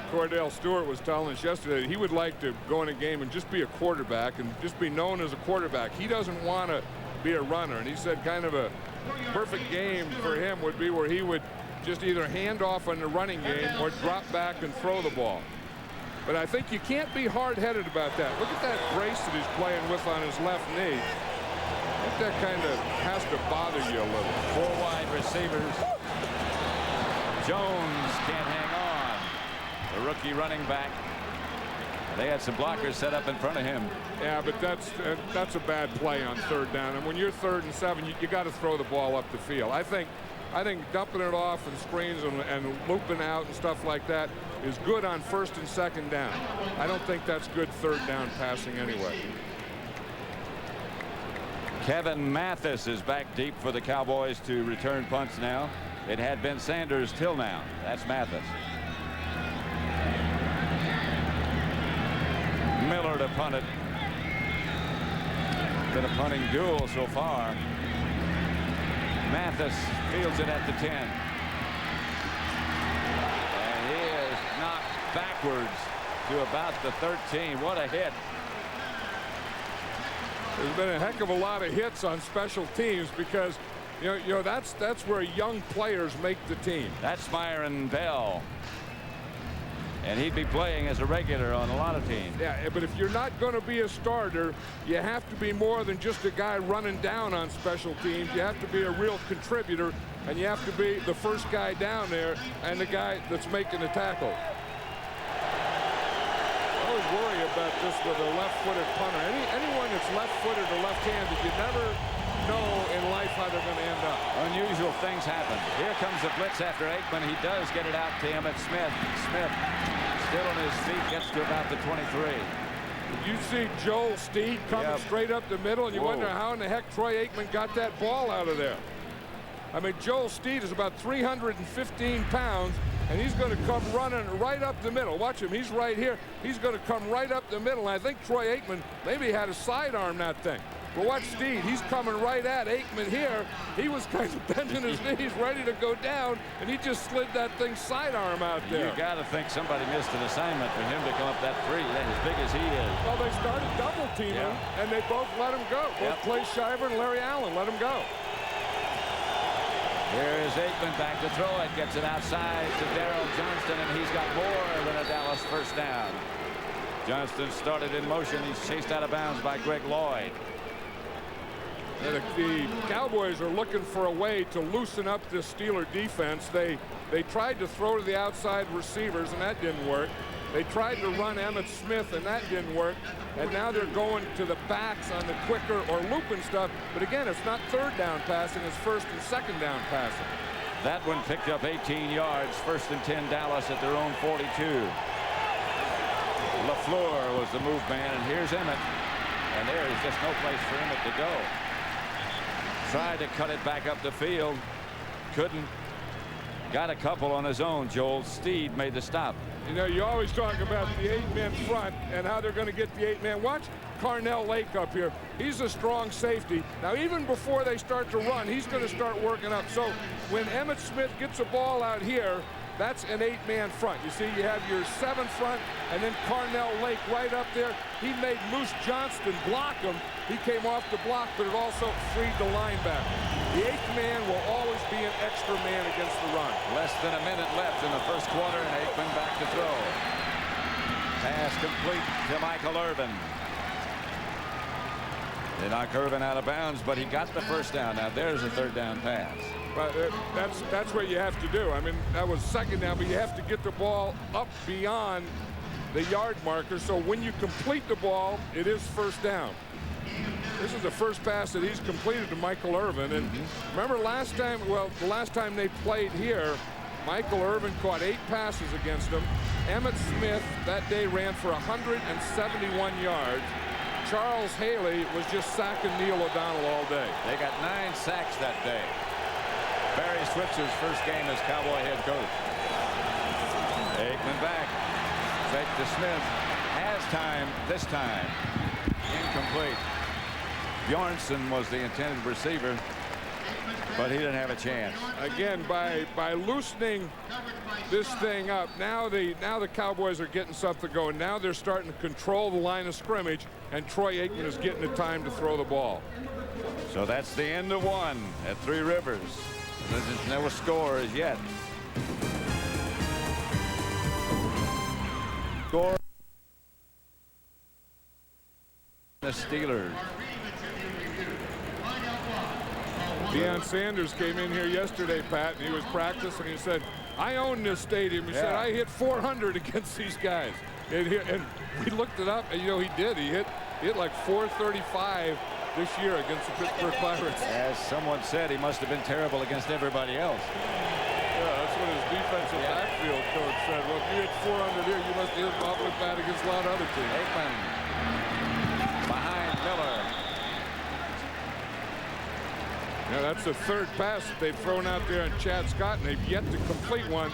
Speaker 11: Cordell Stewart was telling us yesterday that he would like to go in a game and just be a quarterback and just be known as a quarterback. He doesn't want to be a runner. And he said kind of a perfect game for him would be where he would just either hand off on the running game or drop back and throw the ball. But I think you can't be hard-headed about that. Look at that brace that he's playing with on his left knee. I think that kind of has to bother you a little.
Speaker 10: 4 wide receivers. Jones can't hang on. The rookie running back. They had some blockers set up in front of him.
Speaker 11: Yeah, but that's a bad play on 3rd down. And when you're 3rd and 7, you got to throw the ball up the field. I think dumping it off and screens and looping out and stuff like that is good on 1st and 2nd down. I don't think that's good 3rd down passing anyway.
Speaker 10: Kevin Mathis is back deep for the Cowboys to return punts now. It had been Sanders till now. That's Mathis. Miller to punt it. Been a punting duel so far. Mathis fields it at the 10. And he is knocked backwards to about the 13. What a hit.
Speaker 11: There's been a heck of a lot of hits on special teams because, you know that's where young players make the team.
Speaker 10: That's Myron Bell. And he'd be playing as a regular on a lot of teams.
Speaker 11: Yeah, but if you're not going to be a starter, you have to be more than just a guy running down on special teams. You have to be a real contributor, and you have to be the first guy down there and the guy that's making the tackle. I always worry about this with a left-footed punter. Anyone that's left-footed or left-handed, you never know in life how they're going to end up.
Speaker 10: Unusual things happen. Here comes the blitz after Aikman. He does get it out to him at Smith. Smith still on his feet, gets to about the 23.
Speaker 11: You see Joel Steed coming straight up the middle, and you wonder how in the heck Troy Aikman got that ball out of there. I mean, Joel Steed is about 315 pounds, and he's going to come running right up the middle. Watch him. He's right here. He's going to come right up the middle, and I think Troy Aikman maybe had a sidearm that thing. But watch Steed. He's coming right at Aikman here. He was kind of bending his knees, ready to go down, and he just slid that thing sidearm out there.
Speaker 10: You got to think somebody missed an assignment for him to come up that three, as big as he is.
Speaker 11: Well, they started double teaming, and they both let him go. Both Clay Shiver and Larry Allen let him go.
Speaker 10: Here is Aikman back to throw it. Gets it outside to Darrell Johnston, and he's got more than a Dallas first down. Johnston started in motion. He's chased out of bounds by Greg Lloyd.
Speaker 11: And the Cowboys are looking for a way to loosen up this Steeler defense. They tried to throw to the outside receivers, and that didn't work. They tried to run Emmitt Smith, and that didn't work. And now they're going to the backs on the quicker or looping stuff. But again, it's not third down passing, it's first and second down passing.
Speaker 10: That one picked up 18 yards. First and 10 Dallas at their own 42. LaFleur was the move man, and here's Emmitt. And there is just no place for Emmitt to go. Tried to cut it back up the field. Couldn't. Got a couple on his own. Joel Steed made the stop.
Speaker 11: You know, you always talk about the 8-man front and how they're going to get the 8-man. Watch Carnell Lake up here. He's a strong safety. Now, even before they start to run, he's going to start working up. So when Emmitt Smith gets a ball out here, that's an 8-man front. You see, you have your 7 front, and then Carnell Lake right up there. He made Moose Johnston block him. He came off the block, but it also freed the linebacker. The 8th man will always be an extra man against the run.
Speaker 10: Less than a minute left in the first quarter, and Aikman back to throw. Pass complete to Michael Irvin. They knock Irvin out of bounds, but he got the first down. Now there's a third down pass.
Speaker 11: But that's what you have to do. I mean, that was second down, but you have to get the ball up beyond the yard marker. So when you complete the ball, it is first down. This is the first pass that he's completed to Michael Irvin. And remember last time, well, the last time they played here, Michael Irvin caught 8 passes against him. Emmitt Smith that day ran for 171 yards. Charles Haley was just sacking Neil O'Donnell all day.
Speaker 10: They got 9 sacks that day. Barry Switzer's first game as Cowboy head coach. Aikman back. Fake to Smith. Has time this time. Incomplete. Bjornsson was the intended receiver, but he didn't have a chance.
Speaker 11: Again, by loosening this thing up, now the Cowboys are getting something going. Now they're starting to control the line of scrimmage, and Troy Aikman is getting the time to throw the ball.
Speaker 10: So that's the end of one at Three Rivers. There's no score as yet. Score. The Steelers.
Speaker 11: Deion Sanders came in here yesterday, Pat, and he was practicing. He said, I own this stadium. He said, I hit 400 against these guys. And we looked it up, and, you know, he did. He hit like 435 this year against the Pittsburgh Pirates.
Speaker 10: As someone said, he must have been terrible against everybody else.
Speaker 11: Yeah, that's what his defensive backfield coach said. Well, if you hit 400 here, you must have hit awfully bad against a lot of other teams.
Speaker 10: Aikman behind Miller.
Speaker 11: Yeah, that's the third pass that they've thrown out there on Chad Scott, and they've yet to complete one.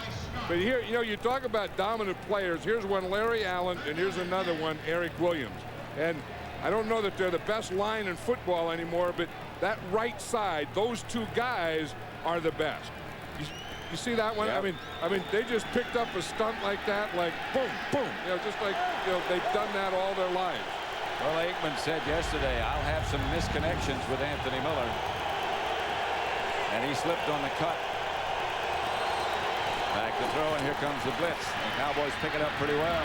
Speaker 11: But here, you know, you talk about dominant players. Here's one, Larry Allen, and here's another one, Eric Williams. And I don't know that they're the best line in football anymore, but that right side, those two guys are the best. You see that one?
Speaker 10: Yep.
Speaker 11: I mean, they just picked up a stunt like that, like boom, boom. You know, just like, you know, they've done that all their lives.
Speaker 10: Well, Aikman said yesterday, I'll have some misconnections with Anthony Miller. And he slipped on the cut. Back to throw, and here comes the blitz. The Cowboys pick it up pretty well.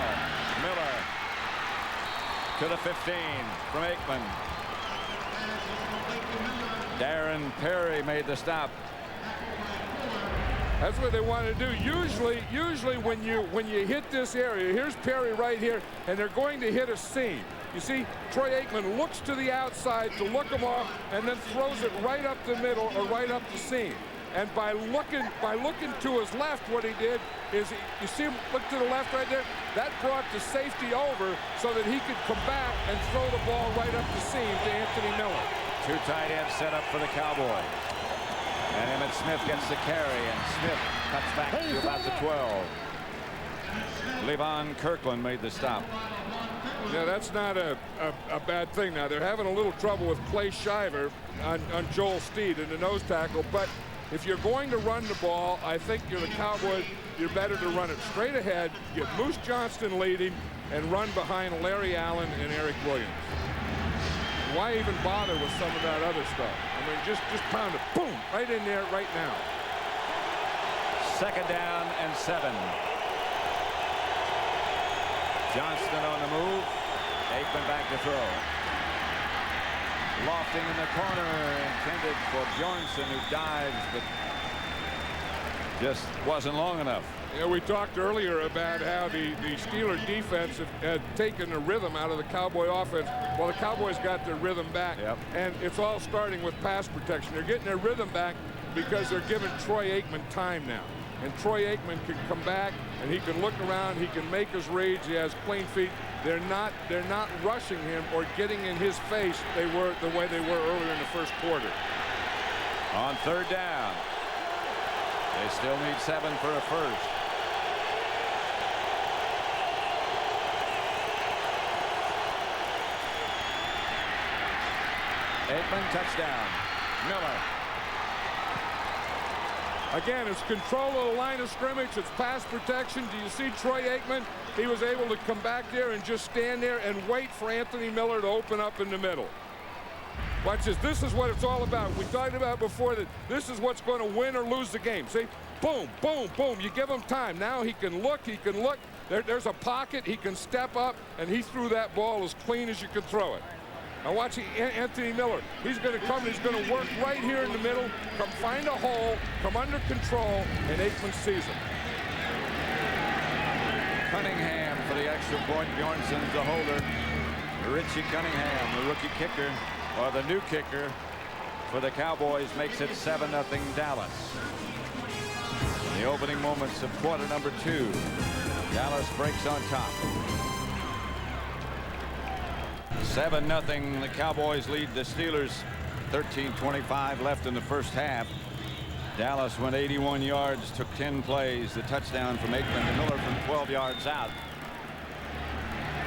Speaker 10: Miller to the 15 from Aikman. Darren Perry made the stop.
Speaker 11: That's what they want to do. Usually when you hit this area, here's Perry right here, and they're going to hit a seam. You see, Troy Aikman looks to the outside to look him off, and then throws it right up the middle or right up the seam. And by looking to his left, what he did is, you see him look to the left right there? That brought the safety over so that he could come back and throw the ball right up the seam to Anthony Miller.
Speaker 10: Two tight ends set up for the Cowboys. And Emmitt Smith gets the carry, and Smith cuts back to about the 12. Levon Kirkland made the stop.
Speaker 11: Yeah, that's not a bad thing. Now, they're having a little trouble with Clay Shiver on Joel Steed in the nose tackle, but if you're going to run the ball, I think you're the Cowboys, you're better to run it straight ahead, get Moose Johnston leading, and run behind Larry Allen and Eric Williams. Why even bother with some of that other stuff? I mean, just pound it, boom, right in there, right now.
Speaker 10: 2nd down and 7. Johnston on the move. Aikman back to throw. Lofting in the corner, intended for Bjornsson, who dives, but just wasn't long enough.
Speaker 11: Yeah, we talked earlier about how the Steeler defense had taken the rhythm out of the Cowboy offense. Well, the Cowboys got their rhythm back, and it's all starting with pass protection. They're getting their rhythm back because they're giving Troy Aikman time now. And Troy Aikman can come back, and he can look around, he can make his reads, he has clean feet. They're not rushing him or getting in his face the way they were earlier in the first quarter.
Speaker 10: On 3rd down. They still need 7 for a first. Aikman, touchdown. Miller.
Speaker 11: Again, it's control of the line of scrimmage. It's pass protection. Do you see Troy Aikman? He was able to come back there and just stand there and wait for Anthony Miller to open up in the middle. Watch this. This is what it's all about. We talked about before that this is what's going to win or lose the game. See? Boom, boom, boom. You give him time. Now he can look. He can look. There's a pocket. He can step up, and he threw that ball as clean as you could throw it. Now watch Anthony Miller. He's going to come and he's going to work right here in the middle, come find a hole, come under control, and Aikman sees him.
Speaker 10: Cunningham for the extra point. Bjornsson the holder. Richie Cunningham, the rookie kicker, or the new kicker for the Cowboys, makes it 7-0 Dallas. In the opening moments of quarter number 2, Dallas breaks on top. 7-0. The Cowboys lead the Steelers. 13:25 left in the first half. Dallas went 81 yards, took 10 plays. The touchdown from Aikman to Miller from 12 yards out.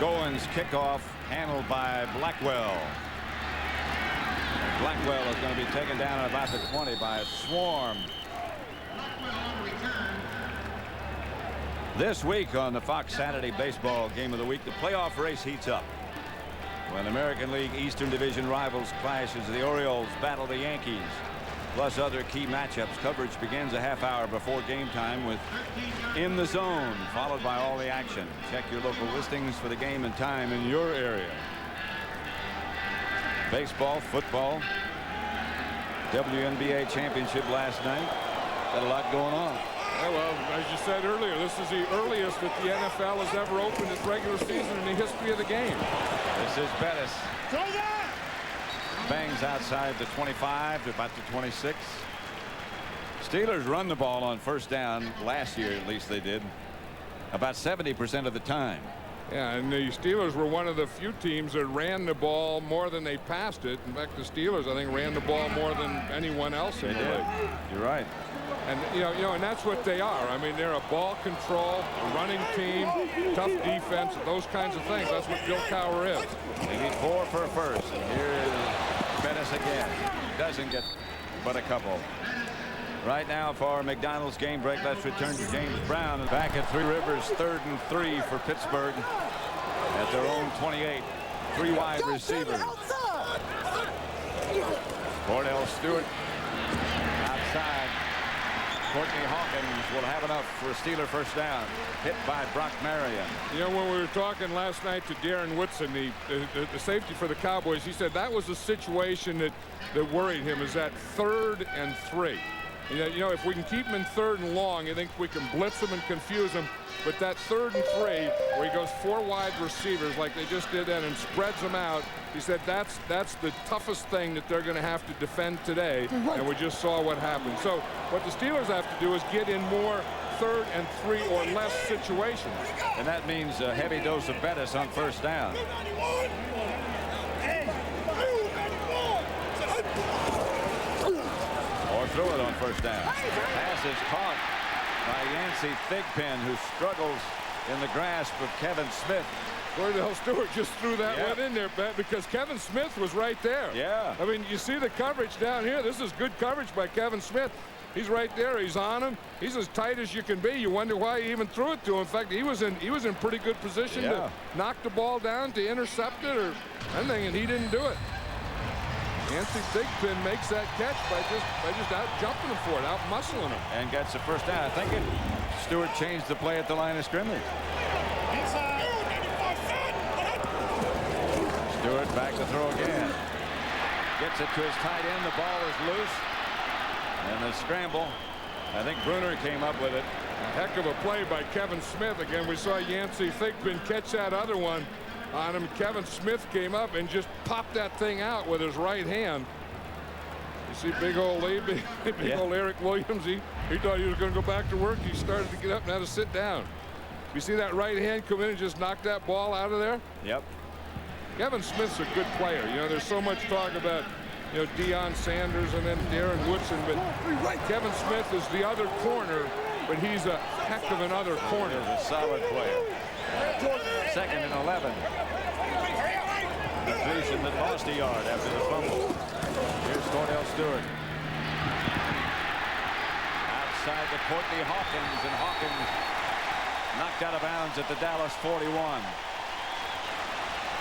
Speaker 10: Goins kickoff handled by Blackwell. And Blackwell is going to be taken down at about the 20 by a swarm. This week on the Fox Saturday Baseball Game of the Week, the playoff race heats up. When American League Eastern Division rivals clash as the Orioles battle the Yankees, plus other key matchups. Coverage begins a half hour before game time with In the Zone, followed by all the action. Check your local listings for the game and time in your area. Baseball, football, WNBA championship last night. Got a lot going on.
Speaker 11: Yeah, well, as you said earlier, this is the earliest that the NFL has ever opened its regular season in the history of the game.
Speaker 10: This is Bettis. Bangs outside the 25 to about the 26. Steelers run the ball on first down last year, at least they did, about 70% of the time.
Speaker 11: Yeah, and the Steelers were one of the few teams that ran the ball more than they passed it. In fact, the Steelers, I think, ran the ball more than anyone else in the league.
Speaker 10: You're right.
Speaker 11: And you know, and that's what they are. I mean, they're a ball control, a running team, tough defense, those kinds of things. That's what Bill Cowher is.
Speaker 10: They need 4 for a first. And here is Bettis again. Doesn't get but a couple. Right now for McDonald's game break, let's return to James Brown. And back at Three Rivers, 3rd and 3 for Pittsburgh at their own 28. 3 wide receivers. Cordell Stewart outside. Courtney Hawkins will have enough for a Steeler first down. Hit by Brock Marion.
Speaker 11: You know, when we were talking last night to Darren Woodson, the safety for the Cowboys, he said that was a situation that worried him, is that 3rd and 3. You know, if we can keep him in 3rd and long, I think we can blitz him and confuse him. But that 3rd and 3, where he goes 4 wide receivers like they just did then and spreads them out, he said that's the toughest thing that they're going to have to defend today. And we just saw what happened. So what the Steelers have to do is get in more 3rd and 3 or less situations.
Speaker 10: And that means a heavy dose of Bettis on 1st down. Or throw it on 1st down. Pass is caught by Yancey Thigpen, who struggles in the grasp of Kevin Smith.
Speaker 11: Cordell Stewart just threw that one in there, Bet, because Kevin Smith was right there.
Speaker 10: Yeah.
Speaker 11: I mean, you see the coverage down here. This is good coverage by Kevin Smith. He's right there. He's on him. He's as tight as you can be. You wonder why he even threw it to him. In fact, he was in pretty good position to knock the ball down, to intercept it or anything, and he didn't do it. Yancey Thigpen makes that catch by just out jumping him for it, out muscling him,
Speaker 10: and gets the 1st down. I think Stewart changed the play at the line of scrimmage. Stewart back to throw again. Gets it to his tight end. The ball is loose. And the scramble. I think Bruner came up with it.
Speaker 11: A heck of a play by Kevin Smith. Again, we saw Yancey Thigpen catch that other one on him. Kevin Smith came up and just popped that thing out with his right hand. You see big old Lee, big old Eric Williams. He thought he was going to go back to work. He started to get up and had to sit down. You see that right hand come in and just knock that ball out of there?
Speaker 10: Yep.
Speaker 11: Kevin Smith's a good player. You know, there's so much talk about, you know, Deion Sanders and then Darren Woodson, but Kevin Smith is the other corner, but he's a heck of another corner.
Speaker 10: He's a solid player. 2nd and 11. Completion that lost a yard after the fumble. Here's Cordell Stewart. Outside to Courtney Hawkins, and Hawkins knocked out of bounds at the Dallas 41.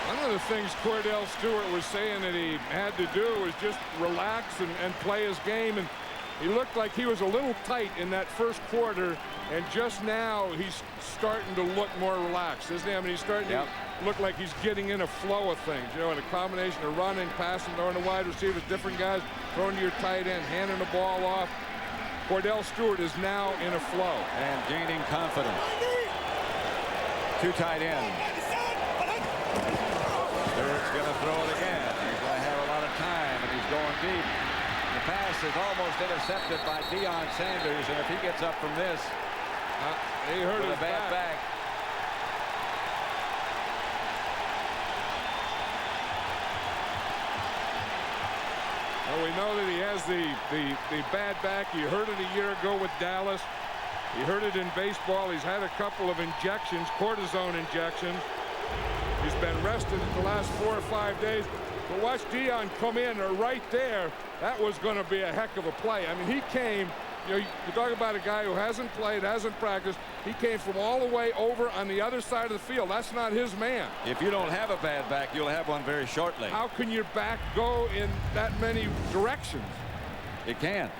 Speaker 11: One of the things Cordell Stewart was saying that he had to do was just relax and play his game. And he looked like he was a little tight in that 1st quarter. And just now he's starting to look more relaxed, isn't he? I mean, he's starting to look like he's getting in a flow of things. You know, in a combination of running, passing, throwing to wide receivers, different guys, throwing to your tight end, handing the ball off. Cordell Stewart is now in a flow.
Speaker 10: And gaining confidence. 2 tight ends. Stewart's going to throw it again. He's going to have a lot of time, and he's going deep. The pass is almost intercepted by Deion Sanders, and if he gets up from this,
Speaker 11: he hurt his
Speaker 10: back.
Speaker 11: Well, we know that he has the bad back. He hurt it a year ago with Dallas. He hurt it in baseball. He's had a couple of injections, cortisone injections. He's been rested the last 4 or 5 days. But watch Deion come in right there. That was going to be a heck of a play. I mean, he came, you know, you talk about a guy who hasn't played, hasn't practiced. He came from all the way over on the other side of the field. That's not his man.
Speaker 10: If you don't have a bad back, you'll have one very shortly.
Speaker 11: How can your back go in that many directions?
Speaker 10: It can.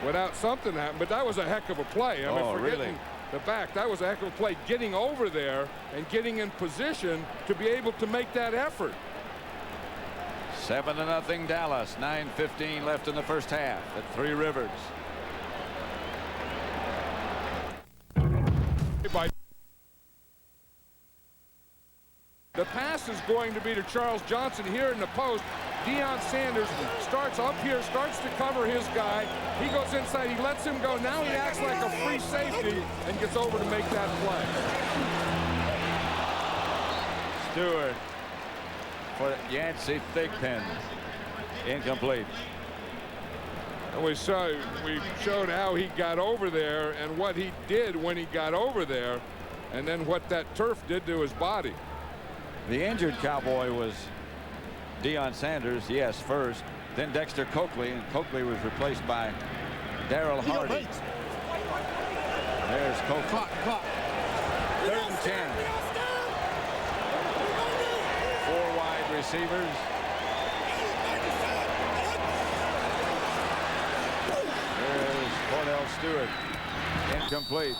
Speaker 11: Without something happening. But that was a heck of a play. I mean, forgetting the back, that was a heck of a play. Getting over there and getting in position to be able to make that effort.
Speaker 10: 7-0 Dallas. 9:15 left in the 1st half at 3 Rivers.
Speaker 11: The pass is going to be to Charles Johnson here in the post. Deion Sanders starts up here, starts to cover his guy. He goes inside, he lets him go. Now he acts like a free safety and gets over to make that play.
Speaker 10: Stewart for Yancey Thigpen. Incomplete.
Speaker 11: And we showed how he got over there and what he did when he got over there, and then what that turf did to his body.
Speaker 10: The injured Cowboy was Deion Sanders, yes, first. Then Dexter Coakley, and Coakley was replaced by Darryl Hardy. There's Coakley. 3rd and 10. 4 wide receivers. There's Cordell Stewart. Incomplete.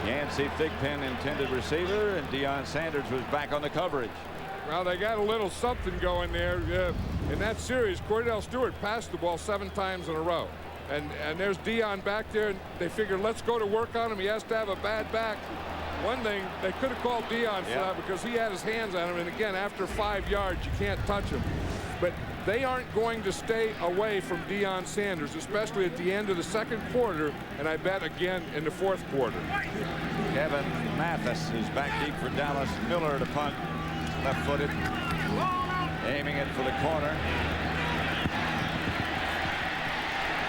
Speaker 10: Yancey Thigpen intended receiver, and Deion Sanders was back on the coverage.
Speaker 11: Well, they got a little something going there. In that series, Cordell Stewart passed the ball 7 times in a row. And there's Dion back there, and they figured, let's go to work on him. He has to have a bad back. One thing, they could have called Dion for that because he had his hands on him. And again, after 5 yards, you can't touch him. But they aren't going to stay away from Deion Sanders, especially at the end of the second quarter, and I bet again in the fourth quarter.
Speaker 10: Kevin Mathis is back deep for Dallas. Miller to punt, left-footed, aiming it for the corner.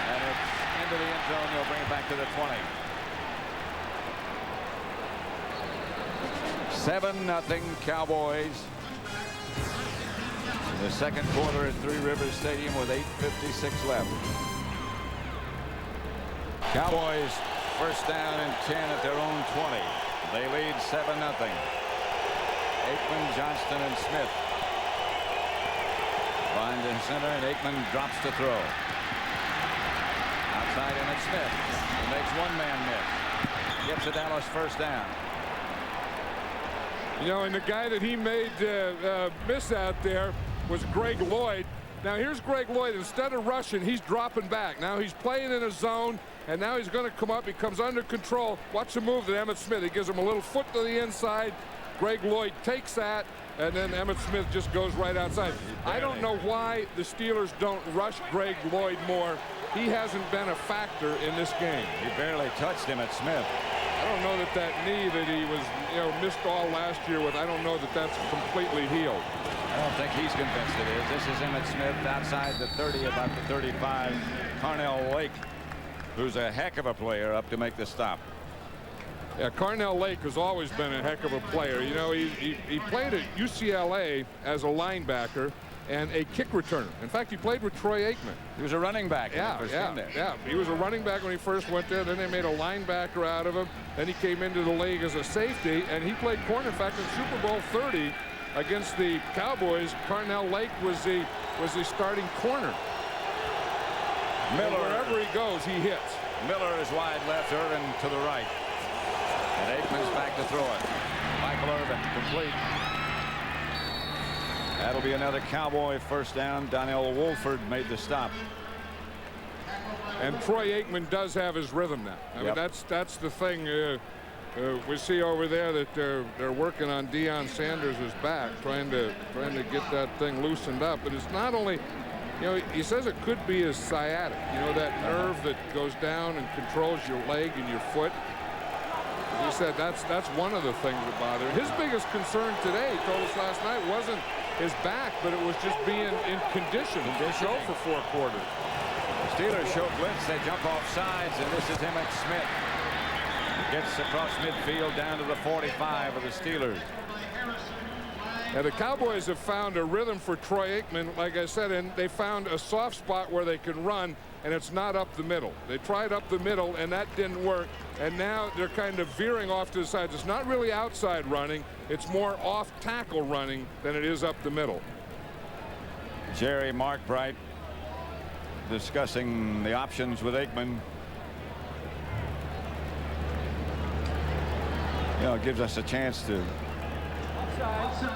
Speaker 10: And it's into the end zone. They'll bring it back to the 20. 7-0 Cowboys. In the second quarter at Three Rivers Stadium with 8:56 left. Cowboys first down and 10 at their own 20. They lead 7-0. Aikman, Johnston, and Smith. Behind in center, and Aikman drops to throw. Outside in at Smith. He makes one man miss. Gets a Dallas first down.
Speaker 11: You know, and the guy that he made miss out there was Greg Lloyd. Now here's Greg Lloyd. Instead of rushing, he's dropping back. Now he's playing in a zone, and now he's going to come up. He comes under control. Watch the move to Emmitt Smith. He gives him a little foot to the inside. Greg Lloyd takes that, and then Emmitt Smith just goes right outside. I don't know why the Steelers don't rush Greg Lloyd more. He hasn't been a factor in this game.
Speaker 10: He barely touched Emmitt Smith.
Speaker 11: I don't know that that knee that he was, missed all last year with, I don't know that that's completely healed.
Speaker 10: I don't think he's convinced it is. This is Emmitt Smith outside the 30, about the 35. Carnell Lake, who's a heck of a player, up to make the stop.
Speaker 11: Yeah, Carnell Lake has always been a heck of a player. You know, he played at UCLA as a linebacker and a kick returner. In fact, he played with Troy Aikman.
Speaker 10: He was a running back.
Speaker 11: Yeah. He was a running back when he first went there. Then they made a linebacker out of him. Then he came into the league as a safety, and he played corner. In fact, in Super Bowl 30 against the Cowboys, Carnell Lake was the starting corner.
Speaker 10: Miller,
Speaker 11: and wherever he goes, he hits.
Speaker 10: Miller is wide left, Irvin to the right. And Aikman's back to throw it. Michael Irvin complete. That'll be another Cowboy first down. Donnell Wolford made the stop.
Speaker 11: And Troy Aikman does have his rhythm now. I mean, that's the thing we see over there, that they're working on Deion Sanders' back, trying to get that thing loosened up. But it's not only, he says it could be his sciatic. That nerve that goes down and controls your leg and your foot. He said that's one of the things that bother him. His biggest concern today, he told us last night, wasn't his back, but it was just being in condition to go for 4 quarters.
Speaker 10: The Steelers show blitz. They jump off sides, and this is Emmitt Smith. He gets across midfield down to the 45 of the Steelers.
Speaker 11: And the Cowboys have found a rhythm for Troy Aikman, like I said, and they found a soft spot where they can run, and it's not up the middle. They tried up the middle, and that didn't work. And now they're kind of veering off to the sides. It's not really outside running. It's more off tackle running than it is up the middle.
Speaker 10: Jerry Markbright discussing the options with Aikman. It gives us a chance to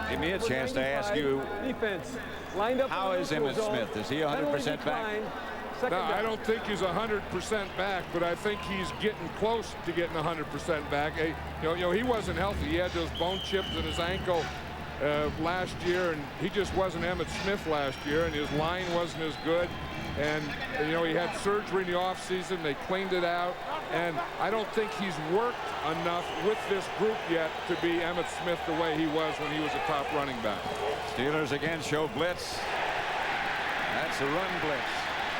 Speaker 10: give me a chance to ask you,
Speaker 14: defense lined up.
Speaker 10: How is Emmitt Smith? Is he 100% back?
Speaker 11: No, I don't think he's 100% back, but I think he's getting close to getting 100% back. He wasn't healthy. He had those bone chips in his ankle last year, and he just wasn't Emmitt Smith last year, and his line wasn't as good. And, he had surgery in the offseason. They cleaned it out. And I don't think he's worked enough with this group yet to be Emmitt Smith the way he was when he was a top running back.
Speaker 10: Steelers again show blitz. That's a run blitz.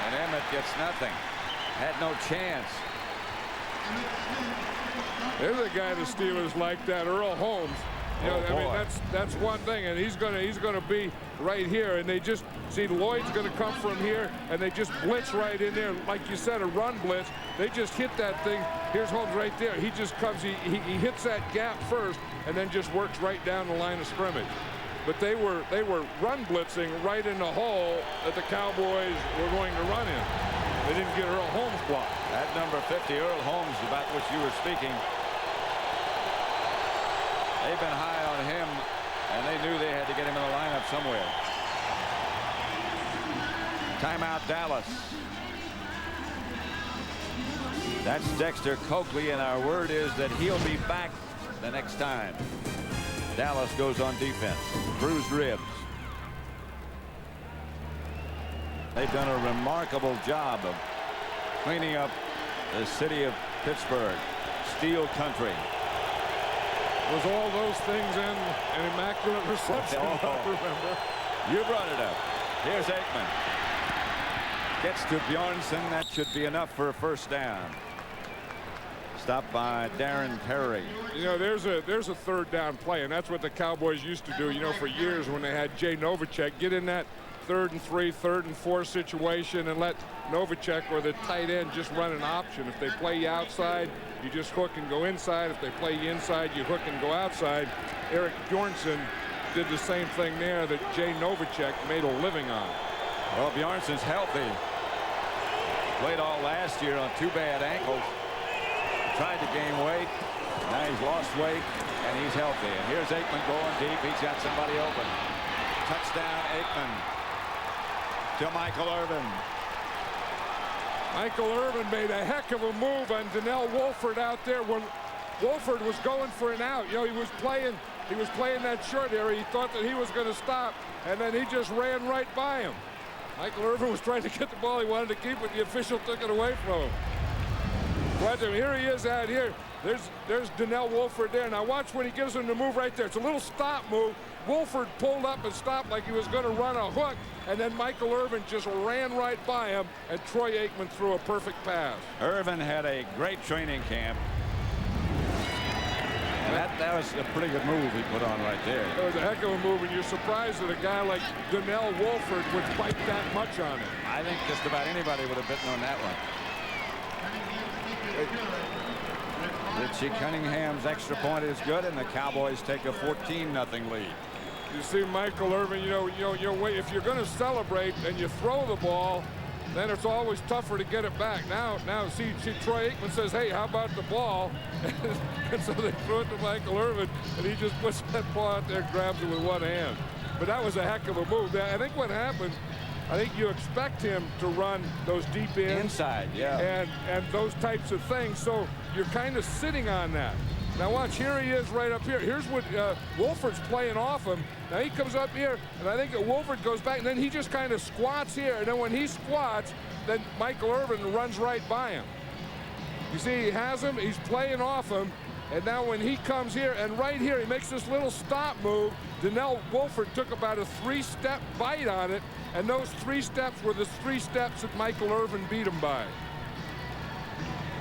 Speaker 10: And Emmitt gets nothing. Had no chance.
Speaker 11: There's a guy the Steelers like that, Earl Holmes. I mean, that's one thing, and he's gonna be right here, and they just see Lloyd's gonna come from here, and they just blitz right in there, like you said, a run blitz. They just hit that thing. Here's Holmes right there. He just comes, he hits that gap first, and then just works right down the line of scrimmage. But they were run blitzing right in the hole that the Cowboys were going to run in. They didn't get Earl Holmes blocked.
Speaker 10: At number 50, Earl Holmes, about which you were speaking. They've been high on him And they knew they had to get him in the lineup somewhere. Timeout, Dallas. That's Dexter Coakley, and our word is that he'll be back the next time. Dallas goes on defense. Bruised ribs. They've done a remarkable job of cleaning up the city of Pittsburgh. Steel country.
Speaker 11: Was all those things in an immaculate reception? Remember?
Speaker 10: You brought it up. Here's Aikman. Gets to Bjornsson. That should be enough for a first down. Stopped by Darren Perry.
Speaker 11: You know, there's a third down play, and that's what the Cowboys used to do, you know, for years when they had Jay Novacek get in that 3rd and 3, 3rd and 4 situation and let Novacek or the tight end just run an option. If they play you outside, you just hook and go inside. If they play you inside, you hook and go outside. Eric Bjornsson did the same thing there that Jay Novacek made a living on.
Speaker 10: Well, Bjornsson's healthy. Played all last year on 2 bad ankles. Tried to gain weight. Now he's lost weight, and he's healthy. And here's Aikman going deep. He's got somebody open. Touchdown, Aikman. To Michael Irvin.
Speaker 11: Michael Irvin made a heck of a move on Donnell Wolford out there when Wolford was going for an out. You know, he was playing that short area. He thought that he was going to stop, and then he just ran right by him. Michael Irvin was trying to get the ball. He wanted to keep it. The official took it away from him. But here he is out here. There's Donnell Wolford there. Now watch when he gives him the move right there. It's a little stop move. Wolford pulled up and stopped like he was going to run a hook, and then Michael Irvin just ran right by him, and Troy Aikman threw a perfect pass.
Speaker 10: Irvin had a great training camp. And that was a pretty good move he put on right there.
Speaker 11: That was a heck of a move, and you're surprised that a guy like Donnell Wolford would fight that much on it.
Speaker 10: I think just about anybody would have bitten on that one. Richie Cunningham's extra point is good, and the Cowboys take a 14-0 lead.
Speaker 11: You see Michael Irvin, if you're going to celebrate and you throw the ball, then it's always tougher to get it back. Now see Troy Aikman says, hey, how about the ball? And so they throw it to Michael Irvin, and he just puts that ball out there and grabs it with one hand. But that was a heck of a move. I think what happened, I think you expect him to run those deep ends.
Speaker 10: Inside, yeah.
Speaker 11: And those types of things, so you're kind of sitting on that. Now watch, here he is right up here. Here's what Wolford's playing off him. Now he comes up here, and I think that Wolford goes back, and then he just kind of squats here. And then when he squats, then Michael Irvin runs right by him. You see, he has him, he's playing off him, and now when he comes here, and right here, he makes this little stop move. Donnell Wolford took about a 3-step bite on it, and those 3 steps were the 3 steps that Michael Irvin beat him by.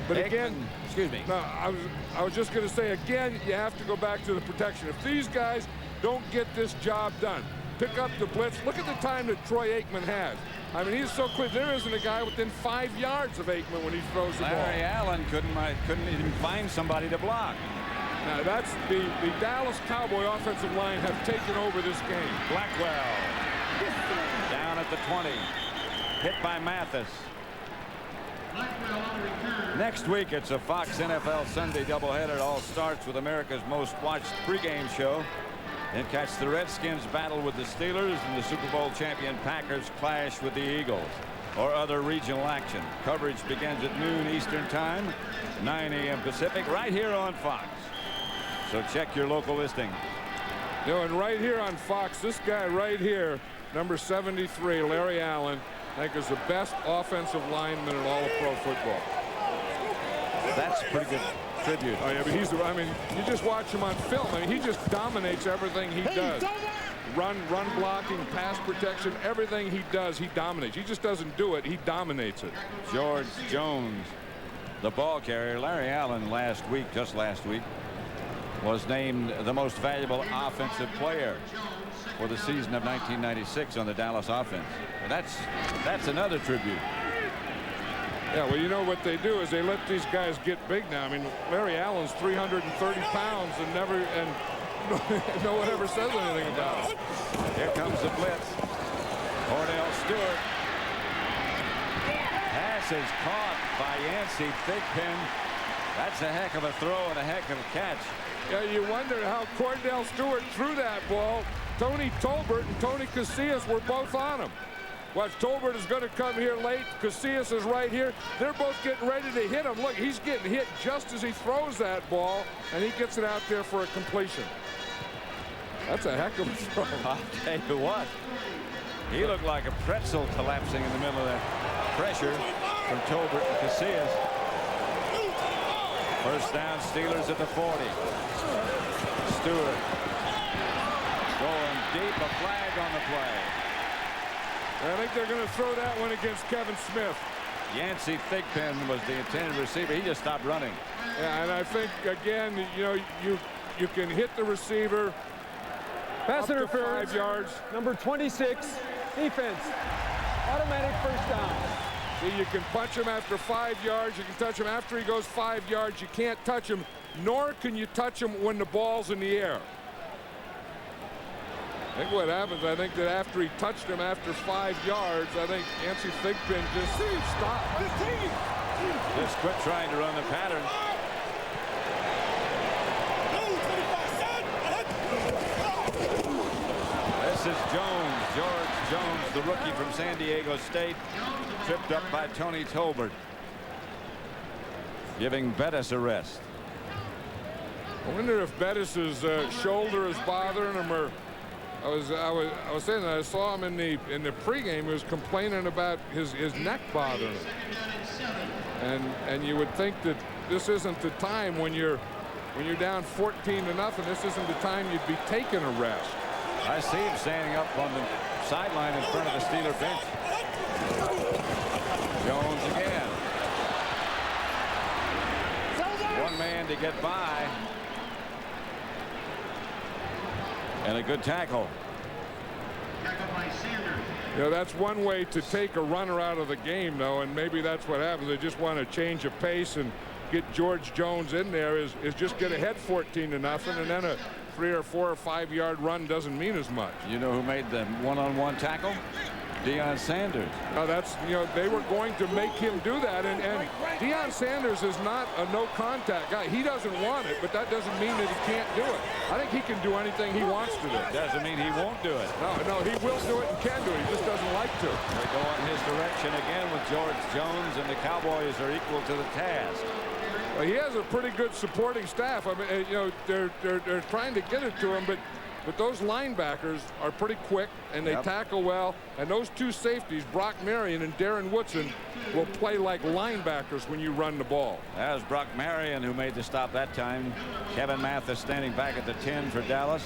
Speaker 11: But again,
Speaker 10: excuse me.
Speaker 11: No, I was just going to say, again, you have to go back to the protection. If these guys don't get this job done, pick up the blitz. Look at the time that Troy Aikman has. I mean, he's so quick. There isn't a guy within 5 yards of Aikman when he throws the ball.
Speaker 10: Larry Allen couldn't even find somebody to block.
Speaker 11: Now, that's the Dallas Cowboy offensive line have taken over this game.
Speaker 10: Blackwell down at the 20. Hit by Mathis. Next week, it's a Fox NFL Sunday doubleheader. It all starts with America's most watched pregame show. Then catch the Redskins battle with the Steelers and the Super Bowl champion Packers clash with the Eagles, or other regional action. Coverage begins at noon Eastern Time, 9 a.m. Pacific, right here on Fox. So check your local listing.
Speaker 11: You know, and right here on Fox, this guy right here, number 73, Larry Allen, I think is the best offensive lineman in all of pro football.
Speaker 10: That's a pretty good tribute.
Speaker 11: Oh, yeah, but I mean, you just watch him on film. I mean, he just dominates everything he does. Run blocking, pass protection, everything he does, he dominates. He just doesn't do it, he dominates it.
Speaker 10: George Jones, the ball carrier. Larry Allen just last week, was named the most valuable offensive player for the season of 1996 on the Dallas offense. And that's another tribute.
Speaker 11: Yeah, well, you know what they do is they let these guys get big now. I mean, Larry Allen's 330 pounds and no one ever says anything about it.
Speaker 10: Here comes the blitz. Cordell Stewart. Pass is caught by Yancey Thigpen. That's a heck of a throw and a heck of a catch.
Speaker 11: Yeah, you wonder how Cordell Stewart threw that ball. Tony Tolbert and Tony Casillas were both on him. Watch, Tolbert is going to come here late. Casillas is right here. They're both getting ready to hit him. Look, he's getting hit just as he throws that ball, and he gets it out there for a completion. That's a heck of a throw.
Speaker 10: I'll tell you what. He looked like a pretzel collapsing in the middle of that pressure from Tolbert and Casillas. First down, Steelers at the 40. Stewart going deep, a flag on the play.
Speaker 11: I think they're going to throw that one against Kevin Smith.
Speaker 10: Yancey Thigpen was the intended receiver. He just stopped running.
Speaker 11: Yeah, and I think, again, you know, you can hit the receiver.
Speaker 14: Pass
Speaker 11: up to
Speaker 14: interference.
Speaker 11: 5 yards.
Speaker 14: Number 26, defense. Automatic first down.
Speaker 11: See, you can punch him after 5 yards. You can touch him after he goes 5 yards. You can't touch him, nor can you touch him when the ball's in the air. I think what happens, I think that after he touched him after 5 yards, I think Yancey Thigpen just stopped.
Speaker 10: Just quit trying to run the pattern. This is Jones, George Jones, the rookie from San Diego State, tripped up by Tony Tolbert, giving Bettis a rest.
Speaker 11: I wonder if Bettis's shoulder is bothering him, or I was saying that I saw him in the pregame. He was complaining about his neck bothering him, and you would think that this isn't the time when you're down 14-0. This isn't the time you'd be taking a rest.
Speaker 10: I see him standing up on the sideline in front of the Steeler bench. Jones again. One man to get by. And a good tackle.
Speaker 11: You know, that's one way to take a runner out of the game, though, and maybe that's what happens. They just want to change of pace and get George Jones in there, is just get ahead 14-0, and then a 3 or 4 or 5 yard run doesn't mean as much.
Speaker 10: You know who made the one-on-one tackle? Deion Sanders.
Speaker 11: Now that's, you know, they were going to make him do that, and Deion Sanders is not a no contact guy. He doesn't want it, but that doesn't mean that he can't do it. I think he can do anything he wants to do.
Speaker 10: Doesn't mean he won't do it.
Speaker 11: No, he will do it and can do it. He just doesn't like to.
Speaker 10: They go in his direction again with George Jones, and the Cowboys are equal to the task.
Speaker 11: Well, he has a pretty good supporting staff. I mean, you know, they're trying to get it to him, but those linebackers are pretty quick, and they tackle well. And those two safeties, Brock Marion and Darren Woodson, will play like linebackers when you run the ball.
Speaker 10: That was Brock Marion who made the stop that time. Kevin Mathis standing back at the 10 for Dallas.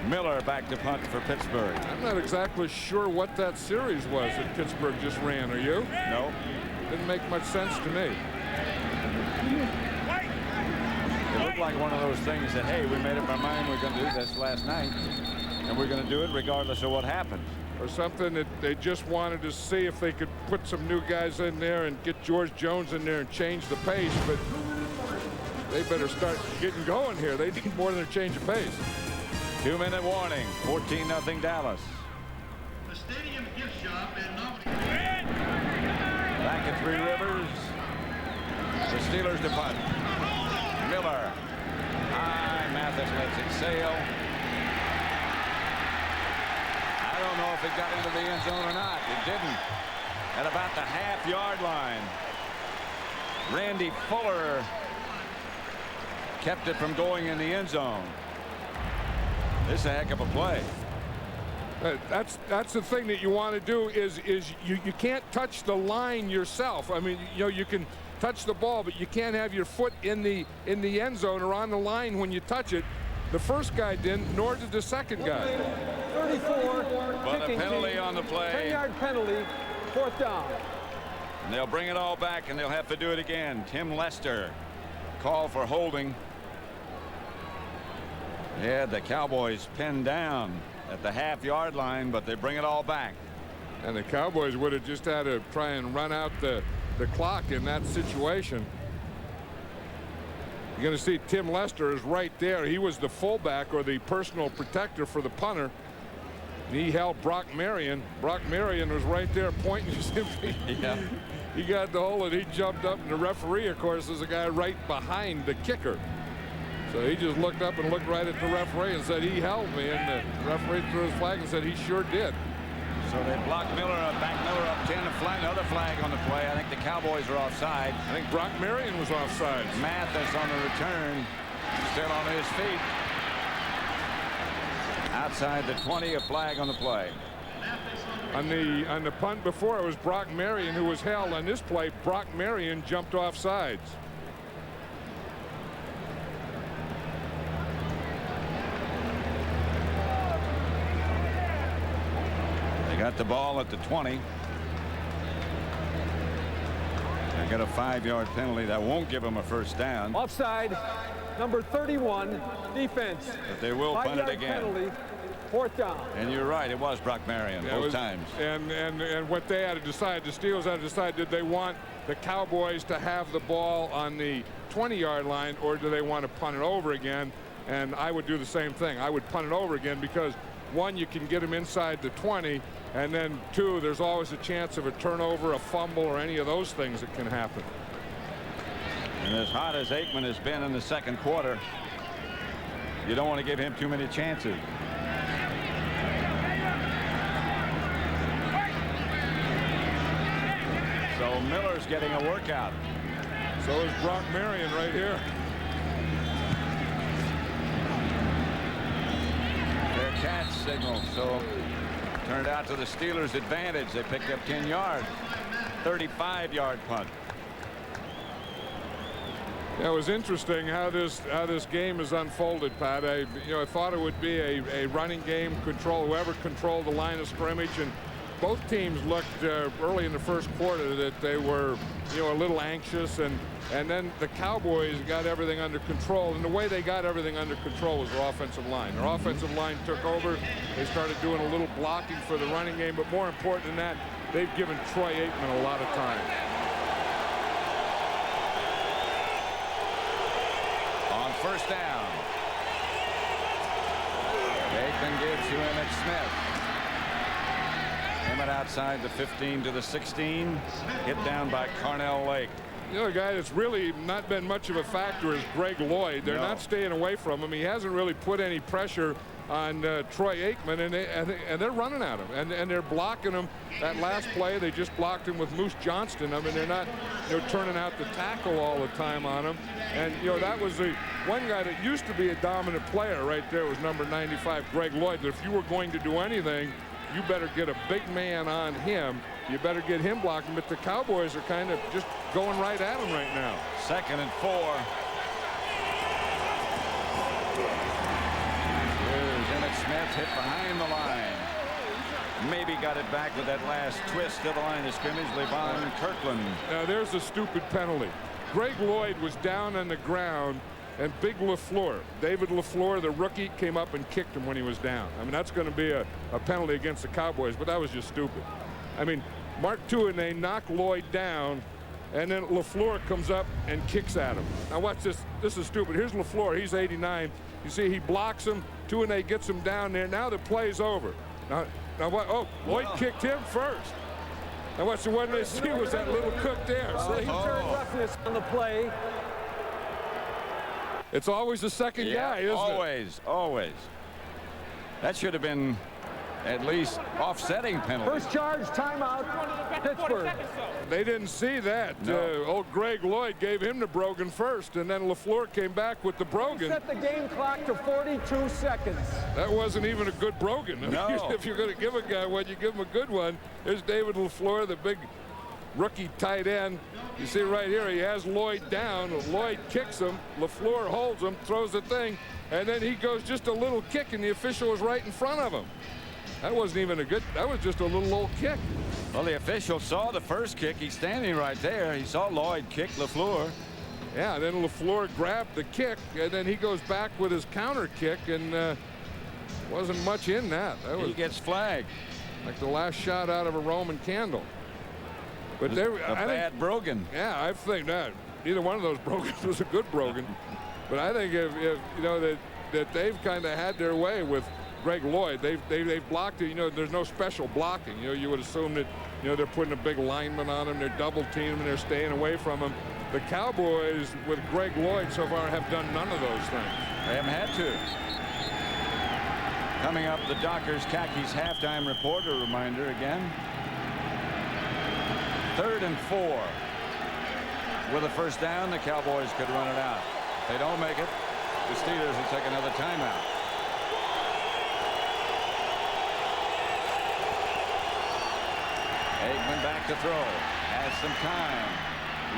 Speaker 10: Miller back to punt for Pittsburgh.
Speaker 11: I'm not exactly sure what that series was that Pittsburgh just ran. Are you?
Speaker 10: No.
Speaker 11: Didn't make much sense to me.
Speaker 10: It looked like one of those things that, hey, we made up our mind we're going to do this last night, and we're going to do it regardless of what happens.
Speaker 11: Or something that they just wanted to see if they could put some new guys in there and get George Jones in there and change the pace, but they better start getting going here. They need more than a change of pace.
Speaker 10: 2-minute warning, 14-0 Dallas.
Speaker 17: The stadium gift shop and
Speaker 10: Back at Three Rivers. The Steelers to punt. Miller. High. Mathis lets it sail. I don't know if it got into the end zone or not. It didn't. At about the half-yard line. Randy Fuller kept it from going in the end zone. This is a heck of a play.
Speaker 11: That's the thing that you want to do is you can't touch the line yourself. I mean, you know, you can touch the ball, but you can't have your foot in the end zone or on the line when you touch it. The first guy didn't, nor did the second guy.
Speaker 14: 34.
Speaker 10: But a penalty on the play.
Speaker 14: 10-yard penalty, 4th down.
Speaker 10: And they'll bring it all back, and they'll have to do it again. Tim Lester, call for holding. Yeah, the Cowboys pinned down at the half-yard line, but they bring it all back.
Speaker 11: And the Cowboys would have just had to try and run out the clock in that situation. You're going to see Tim Lester is right there. He was the fullback or the personal protector for the punter. And he held Brock Marion. Brock Marion was right there pointing simply.
Speaker 10: Yeah.
Speaker 11: he got the hole and he jumped up, and the referee, of course, is a guy right behind the kicker. So he just looked up and looked right at the referee and said, he held me, and the referee threw his flag and said he sure did.
Speaker 10: So they blocked Miller up, back Miller up 10, another flag on the play. I think the Cowboys are offside.
Speaker 11: I think Brock Marion was offside.
Speaker 10: Mathis on the return, still on his feet. Outside the 20, a flag on the play.
Speaker 11: On the punt before, it was Brock Marion who was held. On this play, Brock Marion jumped off sides.
Speaker 10: They got the ball at the 20. They got a 5-yard penalty that won't give them a first down.
Speaker 14: Offside, number 31, defense.
Speaker 10: But they will punt it again.
Speaker 14: Penalty, 4th down.
Speaker 10: And you're right, it was Brock Marion both times.
Speaker 11: And what they had to decide, the Steelers had to decide, did they want the Cowboys to have the ball on the 20-yard line, or do they want to punt it over again? And I would do the same thing. I would punt it over again because, one, you can get them inside the 20, and then 2, there's always a chance of a turnover, a fumble, or any of those things that can happen.
Speaker 10: And as hot as Aikman has been in the second quarter, you don't want to give him too many chances. So Miller's getting a workout.
Speaker 11: So is Brock Marion right here.
Speaker 10: Their catch signal. So turned out to the Steelers' advantage. They picked up 10 yards. 35-yard punt.
Speaker 11: Yeah, it was interesting how this game has unfolded, Pat. I thought it would be a running game, whoever controlled the line of scrimmage, and both teams looked early in the first quarter that they were a little anxious, and then the Cowboys got everything under control, and the way they got everything under control was their offensive line. Their offensive line took over. They started doing a little blocking for the running game, but more important than that, they've given Troy Aikman a lot of time.
Speaker 10: On first down, Aikman gives to Emmitt Smith. Emmitt outside the 15 to the 16, hit down by Carnell Lake.
Speaker 11: You know, a guy that's really not been much of a factor is Greg Lloyd. They're not staying away from him. He hasn't really put any pressure on Troy Aikman, and they're running at him, and they're blocking him. That last play, they just blocked him with Moose Johnston. I mean, they're not turning out the tackle all the time on him. And that was the one guy that used to be a dominant player right there was number 95, Greg Lloyd. But if you were going to do anything, you better get a big man on him. You better get him blocking. But the Cowboys are kind of just going right at him right now.
Speaker 10: 2nd and 4. Here's Emmitt Smith hit behind the line. Maybe got it back with that last twist to the line of scrimmage. Levon Kirkland.
Speaker 11: Now there's a stupid penalty. Greg Lloyd was down on the ground, and Big LaFleur, David LaFleur, the rookie, came up and kicked him when he was down. I mean, that's going to be a penalty against the Cowboys, but that was just stupid. I mean, Mark Tuinei knocked Lloyd down, and then LaFleur comes up and kicks at him. Now watch this. This is stupid. Here's LaFleur. He's 89. You see, he blocks him. Tuinei gets him down there. Now the play's over. Now what? Oh, Lloyd kicked him first. Now watch, the one they see was that little cook there.
Speaker 14: He turned roughness on the play.
Speaker 11: It's always the second guy, isn't
Speaker 10: it? Always. That should have been at least offsetting penalty.
Speaker 14: First charge, timeout, Pittsburgh.
Speaker 11: They didn't see that.
Speaker 10: No.
Speaker 11: Old Greg Lloyd gave him the Brogan first, and then LaFleur came back with the Brogan.
Speaker 14: Set the game clock to 42 seconds.
Speaker 11: That wasn't even a good Brogan.
Speaker 10: No.
Speaker 11: If you're going to give a guy one, you give him a good one. There's David LaFleur, the big rookie tight end. You see right here, he has Lloyd down. Lloyd kicks him. LaFleur holds him, throws the thing, and then he goes just a little kick, and the official was right in front of him. That wasn't even a good, that was just a little old kick.
Speaker 10: Well, the official saw the first kick. He's standing right there. He saw Lloyd kick LaFleur.
Speaker 11: Yeah, then LaFleur grabbed the kick, and then he goes back with his counter kick, and wasn't much in that.
Speaker 10: He gets flagged.
Speaker 11: Like the last shot out of a Roman candle. But there,
Speaker 10: a bad Brogan.
Speaker 11: Yeah, I think that neither one of those Brogans was a good Brogan. But I think if you know that they've kind of had their way with Greg Lloyd. They've blocked it. You know, there's no special blocking. You know, you would assume that, you know, they're putting a big lineman on him. They're double teaming him. They're staying away from him. The Cowboys with Greg Lloyd so far have done none of those things.
Speaker 10: They haven't had to. Coming up, the Dockers Khakis halftime report. A reminder again. 3rd and 4. With a first down, the Cowboys could run it out. If they don't make it, the Steelers will take another timeout. Aikman back to throw. Has some time.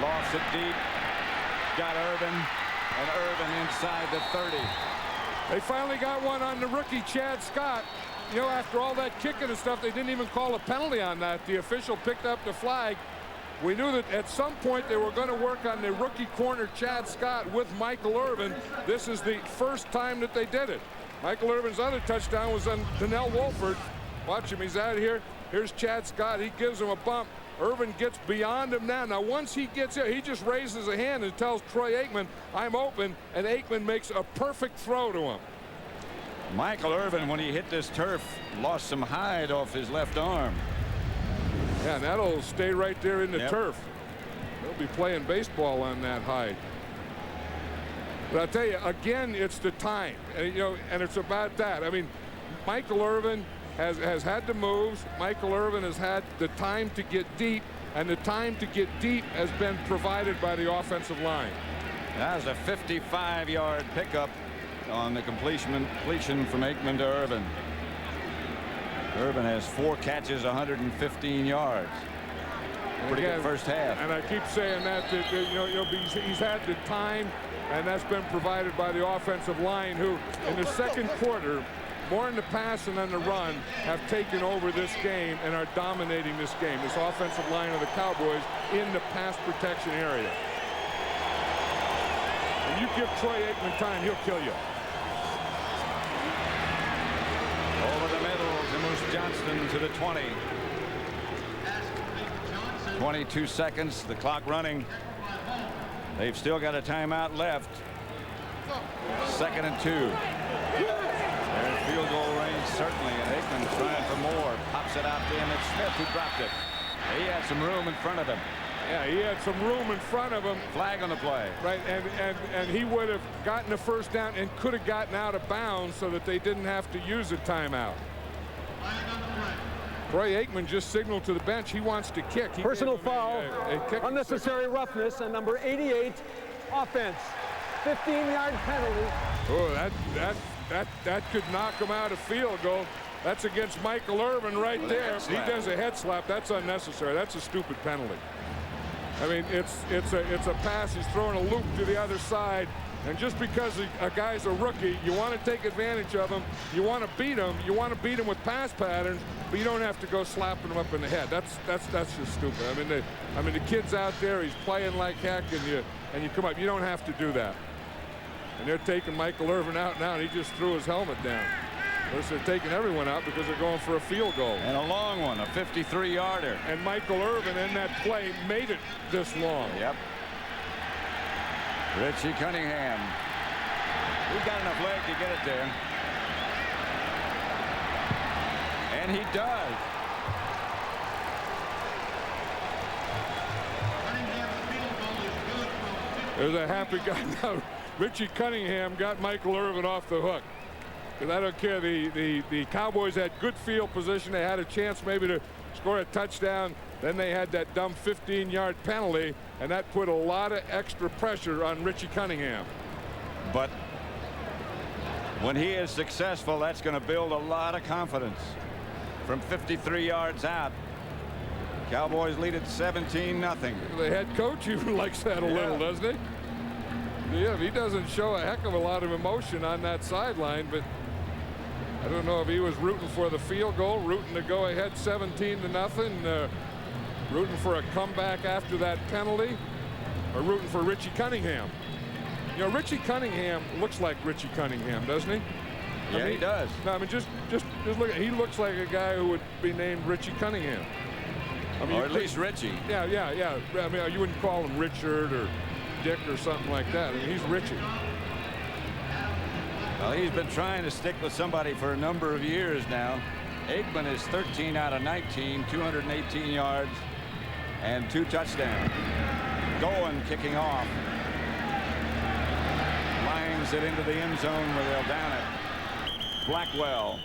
Speaker 10: Lost it deep. Got Irvin. And Irvin inside the 30.
Speaker 11: They finally got one on the rookie Chad Scott. You know, after all that kicking and stuff, they didn't even call a penalty on that. The official picked up the flag. We knew that at some point they were going to work on the rookie corner Chad Scott with Michael Irvin. This is the first time that they did it. Michael Irvin's other touchdown was on Donnell Wolford. Watch him, he's out here. Here's Chad Scott. He gives him a bump. Irvin gets beyond him now. Now, once he gets here, he just raises a hand and tells Troy Aikman, I'm open, and Aikman makes a perfect throw to him.
Speaker 10: Michael Irvin, when he hit this turf, lost some hide off his left arm.
Speaker 11: Yeah, and that'll stay right there in the turf. They'll be playing baseball on that hide. But I'll tell you, again, it's the time. And, you know, and it's about that. I mean, Michael Irvin has had the moves. Michael Irvin has had the time to get deep, and the time to get deep has been provided by the offensive line.
Speaker 10: That was a 55-yard pickup on the completion from Aikman to Irvin. Irvin has 4 catches, 115 yards. Pretty good first half.
Speaker 11: And I keep saying that you know, he's had the time, and that's been provided by the offensive line, who in the second quarter, more in the pass and then the run, have taken over this game and are dominating this game. This offensive line of the Cowboys in the pass protection area. And you give Troy Aikman time, he'll kill you.
Speaker 10: Over the middle to Moose Johnston to the 20. 22 seconds, the clock running. They've still got a timeout left. 2nd and 2. They're in field goal range, certainly, and Aikman trying for more. Pops it out to him. It's Smith who dropped it. He had some room in front of him.
Speaker 11: Yeah, he had some room in front of him.
Speaker 10: Flag on the play.
Speaker 11: Right, and he would have gotten the first down and could have gotten out of bounds so that they didn't have to use a timeout. Troy Aikman just signaled to the bench he wants to kick. He
Speaker 14: Personal foul, unnecessary
Speaker 11: signal.
Speaker 14: roughness, and number 88, offense. 15-yard penalty.
Speaker 11: Oh, that could knock him out of field goal. That's against Michael Irvin right there. He does a head slap. That's unnecessary. That's a stupid penalty. I mean, it's a pass. He's throwing a loop to the other side, and just because a guy's a rookie, you want to take advantage of him. You want to beat him. You want to beat him with pass patterns, but you don't have to go slapping him up in the head. That's just stupid. I mean, the kid's out there. He's playing like heck, and you come up. You don't have to do that. And they're taking Michael Irvin out now, and he just threw his helmet down. Of course, they're taking everyone out because they're going for a field goal.
Speaker 10: And a long one, a 53-yarder.
Speaker 11: And Michael Irvin in that play made it this long.
Speaker 10: Yep. Richie Cunningham. He's got enough leg to get it there. And he does.
Speaker 11: There's a happy guy now. Richie Cunningham got Michael Irvin off the hook. Because I don't care. The Cowboys had good field position. They had a chance maybe to score a touchdown. Then they had that dumb 15-yard penalty, and that put a lot of extra pressure on Richie Cunningham.
Speaker 10: But when he is successful, that's going to build a lot of confidence. From 53 yards out, Cowboys lead at 17-0.
Speaker 11: The head coach even likes that a little, doesn't he? Yeah, he doesn't show a heck of a lot of emotion on that sideline, but I don't know if he was rooting for the field goal, rooting to go ahead 17-0, rooting for a comeback after that penalty, or rooting for Richie Cunningham. You know, Richie Cunningham looks like Richie Cunningham, doesn't he?
Speaker 10: Yeah, he does.
Speaker 11: No, I mean, just look at, he looks like a guy who would be named Richie Cunningham. I mean,
Speaker 10: or at least Richie.
Speaker 11: Yeah. I mean, you wouldn't call him Richard or Dick or something like that. I mean, he's Richie.
Speaker 10: Well, he's been trying to stick with somebody for a number of years now. AIKMAN is 13 out of 19, 218 yards, and 2 touchdowns. Goen kicking off. Lines it into the end zone where they'll down it. Blackwell.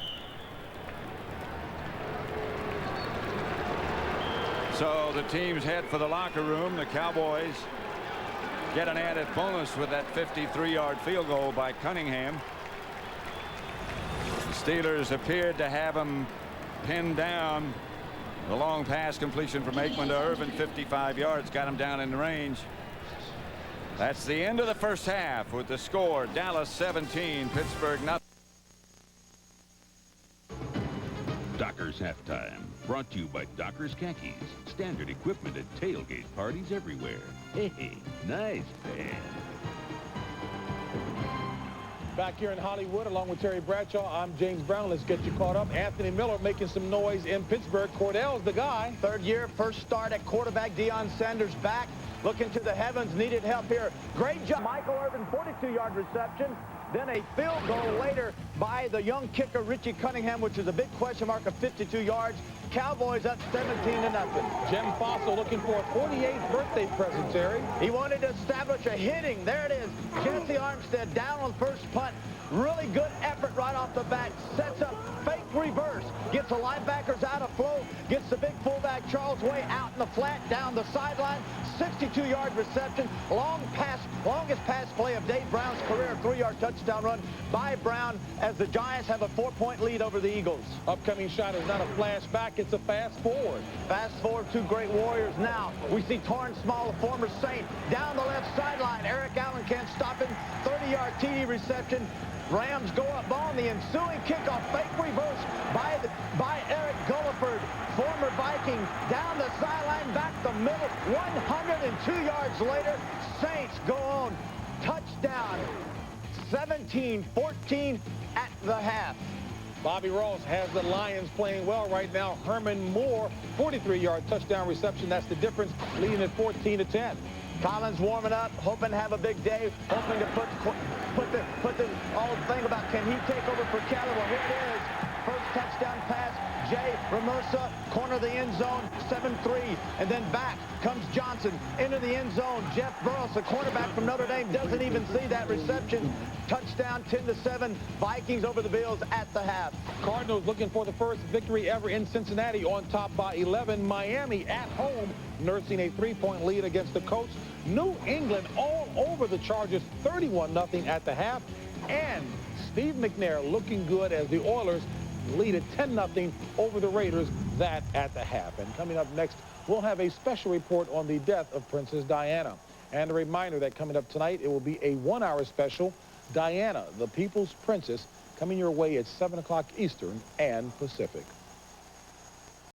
Speaker 10: So the teams head for the locker room. The Cowboys get an added bonus with that 53-yard field goal by Cunningham. The Steelers appeared to have him pinned down. The long pass completion from AIKMAN to IRVIN, 55 yards, got him down in the range. That's the end of the first half with the score Dallas 17, Pittsburgh nothing.
Speaker 13: Dockers Halftime, brought to you by Dockers Khakis. Standard equipment at tailgate parties everywhere. Hey, nice, man.
Speaker 1: Back here in Hollywood, along with Terry Bradshaw, I'm James Brown. Let's get you caught up. Anthony Miller making some noise in Pittsburgh. Cordell's the guy.
Speaker 7: Third year, first start at quarterback. Deion Sanders back, looking to the heavens, needed help here. Great job. Michael Irvin, 42-yard reception. Then a field goal later by the young kicker, Richie Cunningham, which is a big question mark of 52 yards. Cowboys up 17-0.
Speaker 1: Jim Fossil looking for a 48th birthday present, Terry.
Speaker 7: He wanted to establish a hitting. There it is. Jesse Armstead down on first punt. Really good effort right off the bat. Sets up fake reverse. Gets the linebackers out of flow. Gets the big fullback Charles Way out in the flat down the sideline. 62-yard reception. Longest pass play of Dave Brown's career. 3-yard touchdown run by Brown as the Giants have a 4-point lead over the Eagles.
Speaker 1: Upcoming shot is not a flashback. It's a fast forward.
Speaker 7: Fast forward, 2 great Warriors. Now we see Torrance Small, the former Saint, down the left sideline. Eric Allen can't stop him. 30-yard TD reception. Rams go up on the ensuing kickoff. Fake reverse by Eric Gulliford, former Viking, down the sideline, back the middle. 102 yards later, Saints go on. Touchdown. 17-14 at the half.
Speaker 1: Bobby Ross has the Lions playing well right now. Herman Moore, 43-yard touchdown reception. That's the difference, leading at 14-10.
Speaker 7: Collins warming up, hoping to have a big day, hoping to put the old thing about can he take over for Kelly. Well, here it is. First touchdown pass, Jay Ramosa, corner of the end zone, 7-3, and then back comes Johnson into the end zone. Jeff Burris, the quarterback from Notre Dame, doesn't even see that reception. Touchdown, 10-7, Vikings over the Bills at the half.
Speaker 1: Cardinals looking for the first victory ever in Cincinnati, on top by 11. Miami at home, nursing a 3-point lead against the Colts. New England all over the Chargers, 31-0 at the half. And Steve McNair looking good as the Oilers lead at 10-0 over the Raiders, that at the half. And coming up next, we'll have a special report on the death of Princess Diana. And a reminder that coming up tonight, it will be a 1-hour special, Diana, the People's Princess, coming your way at 7 o'clock Eastern and Pacific.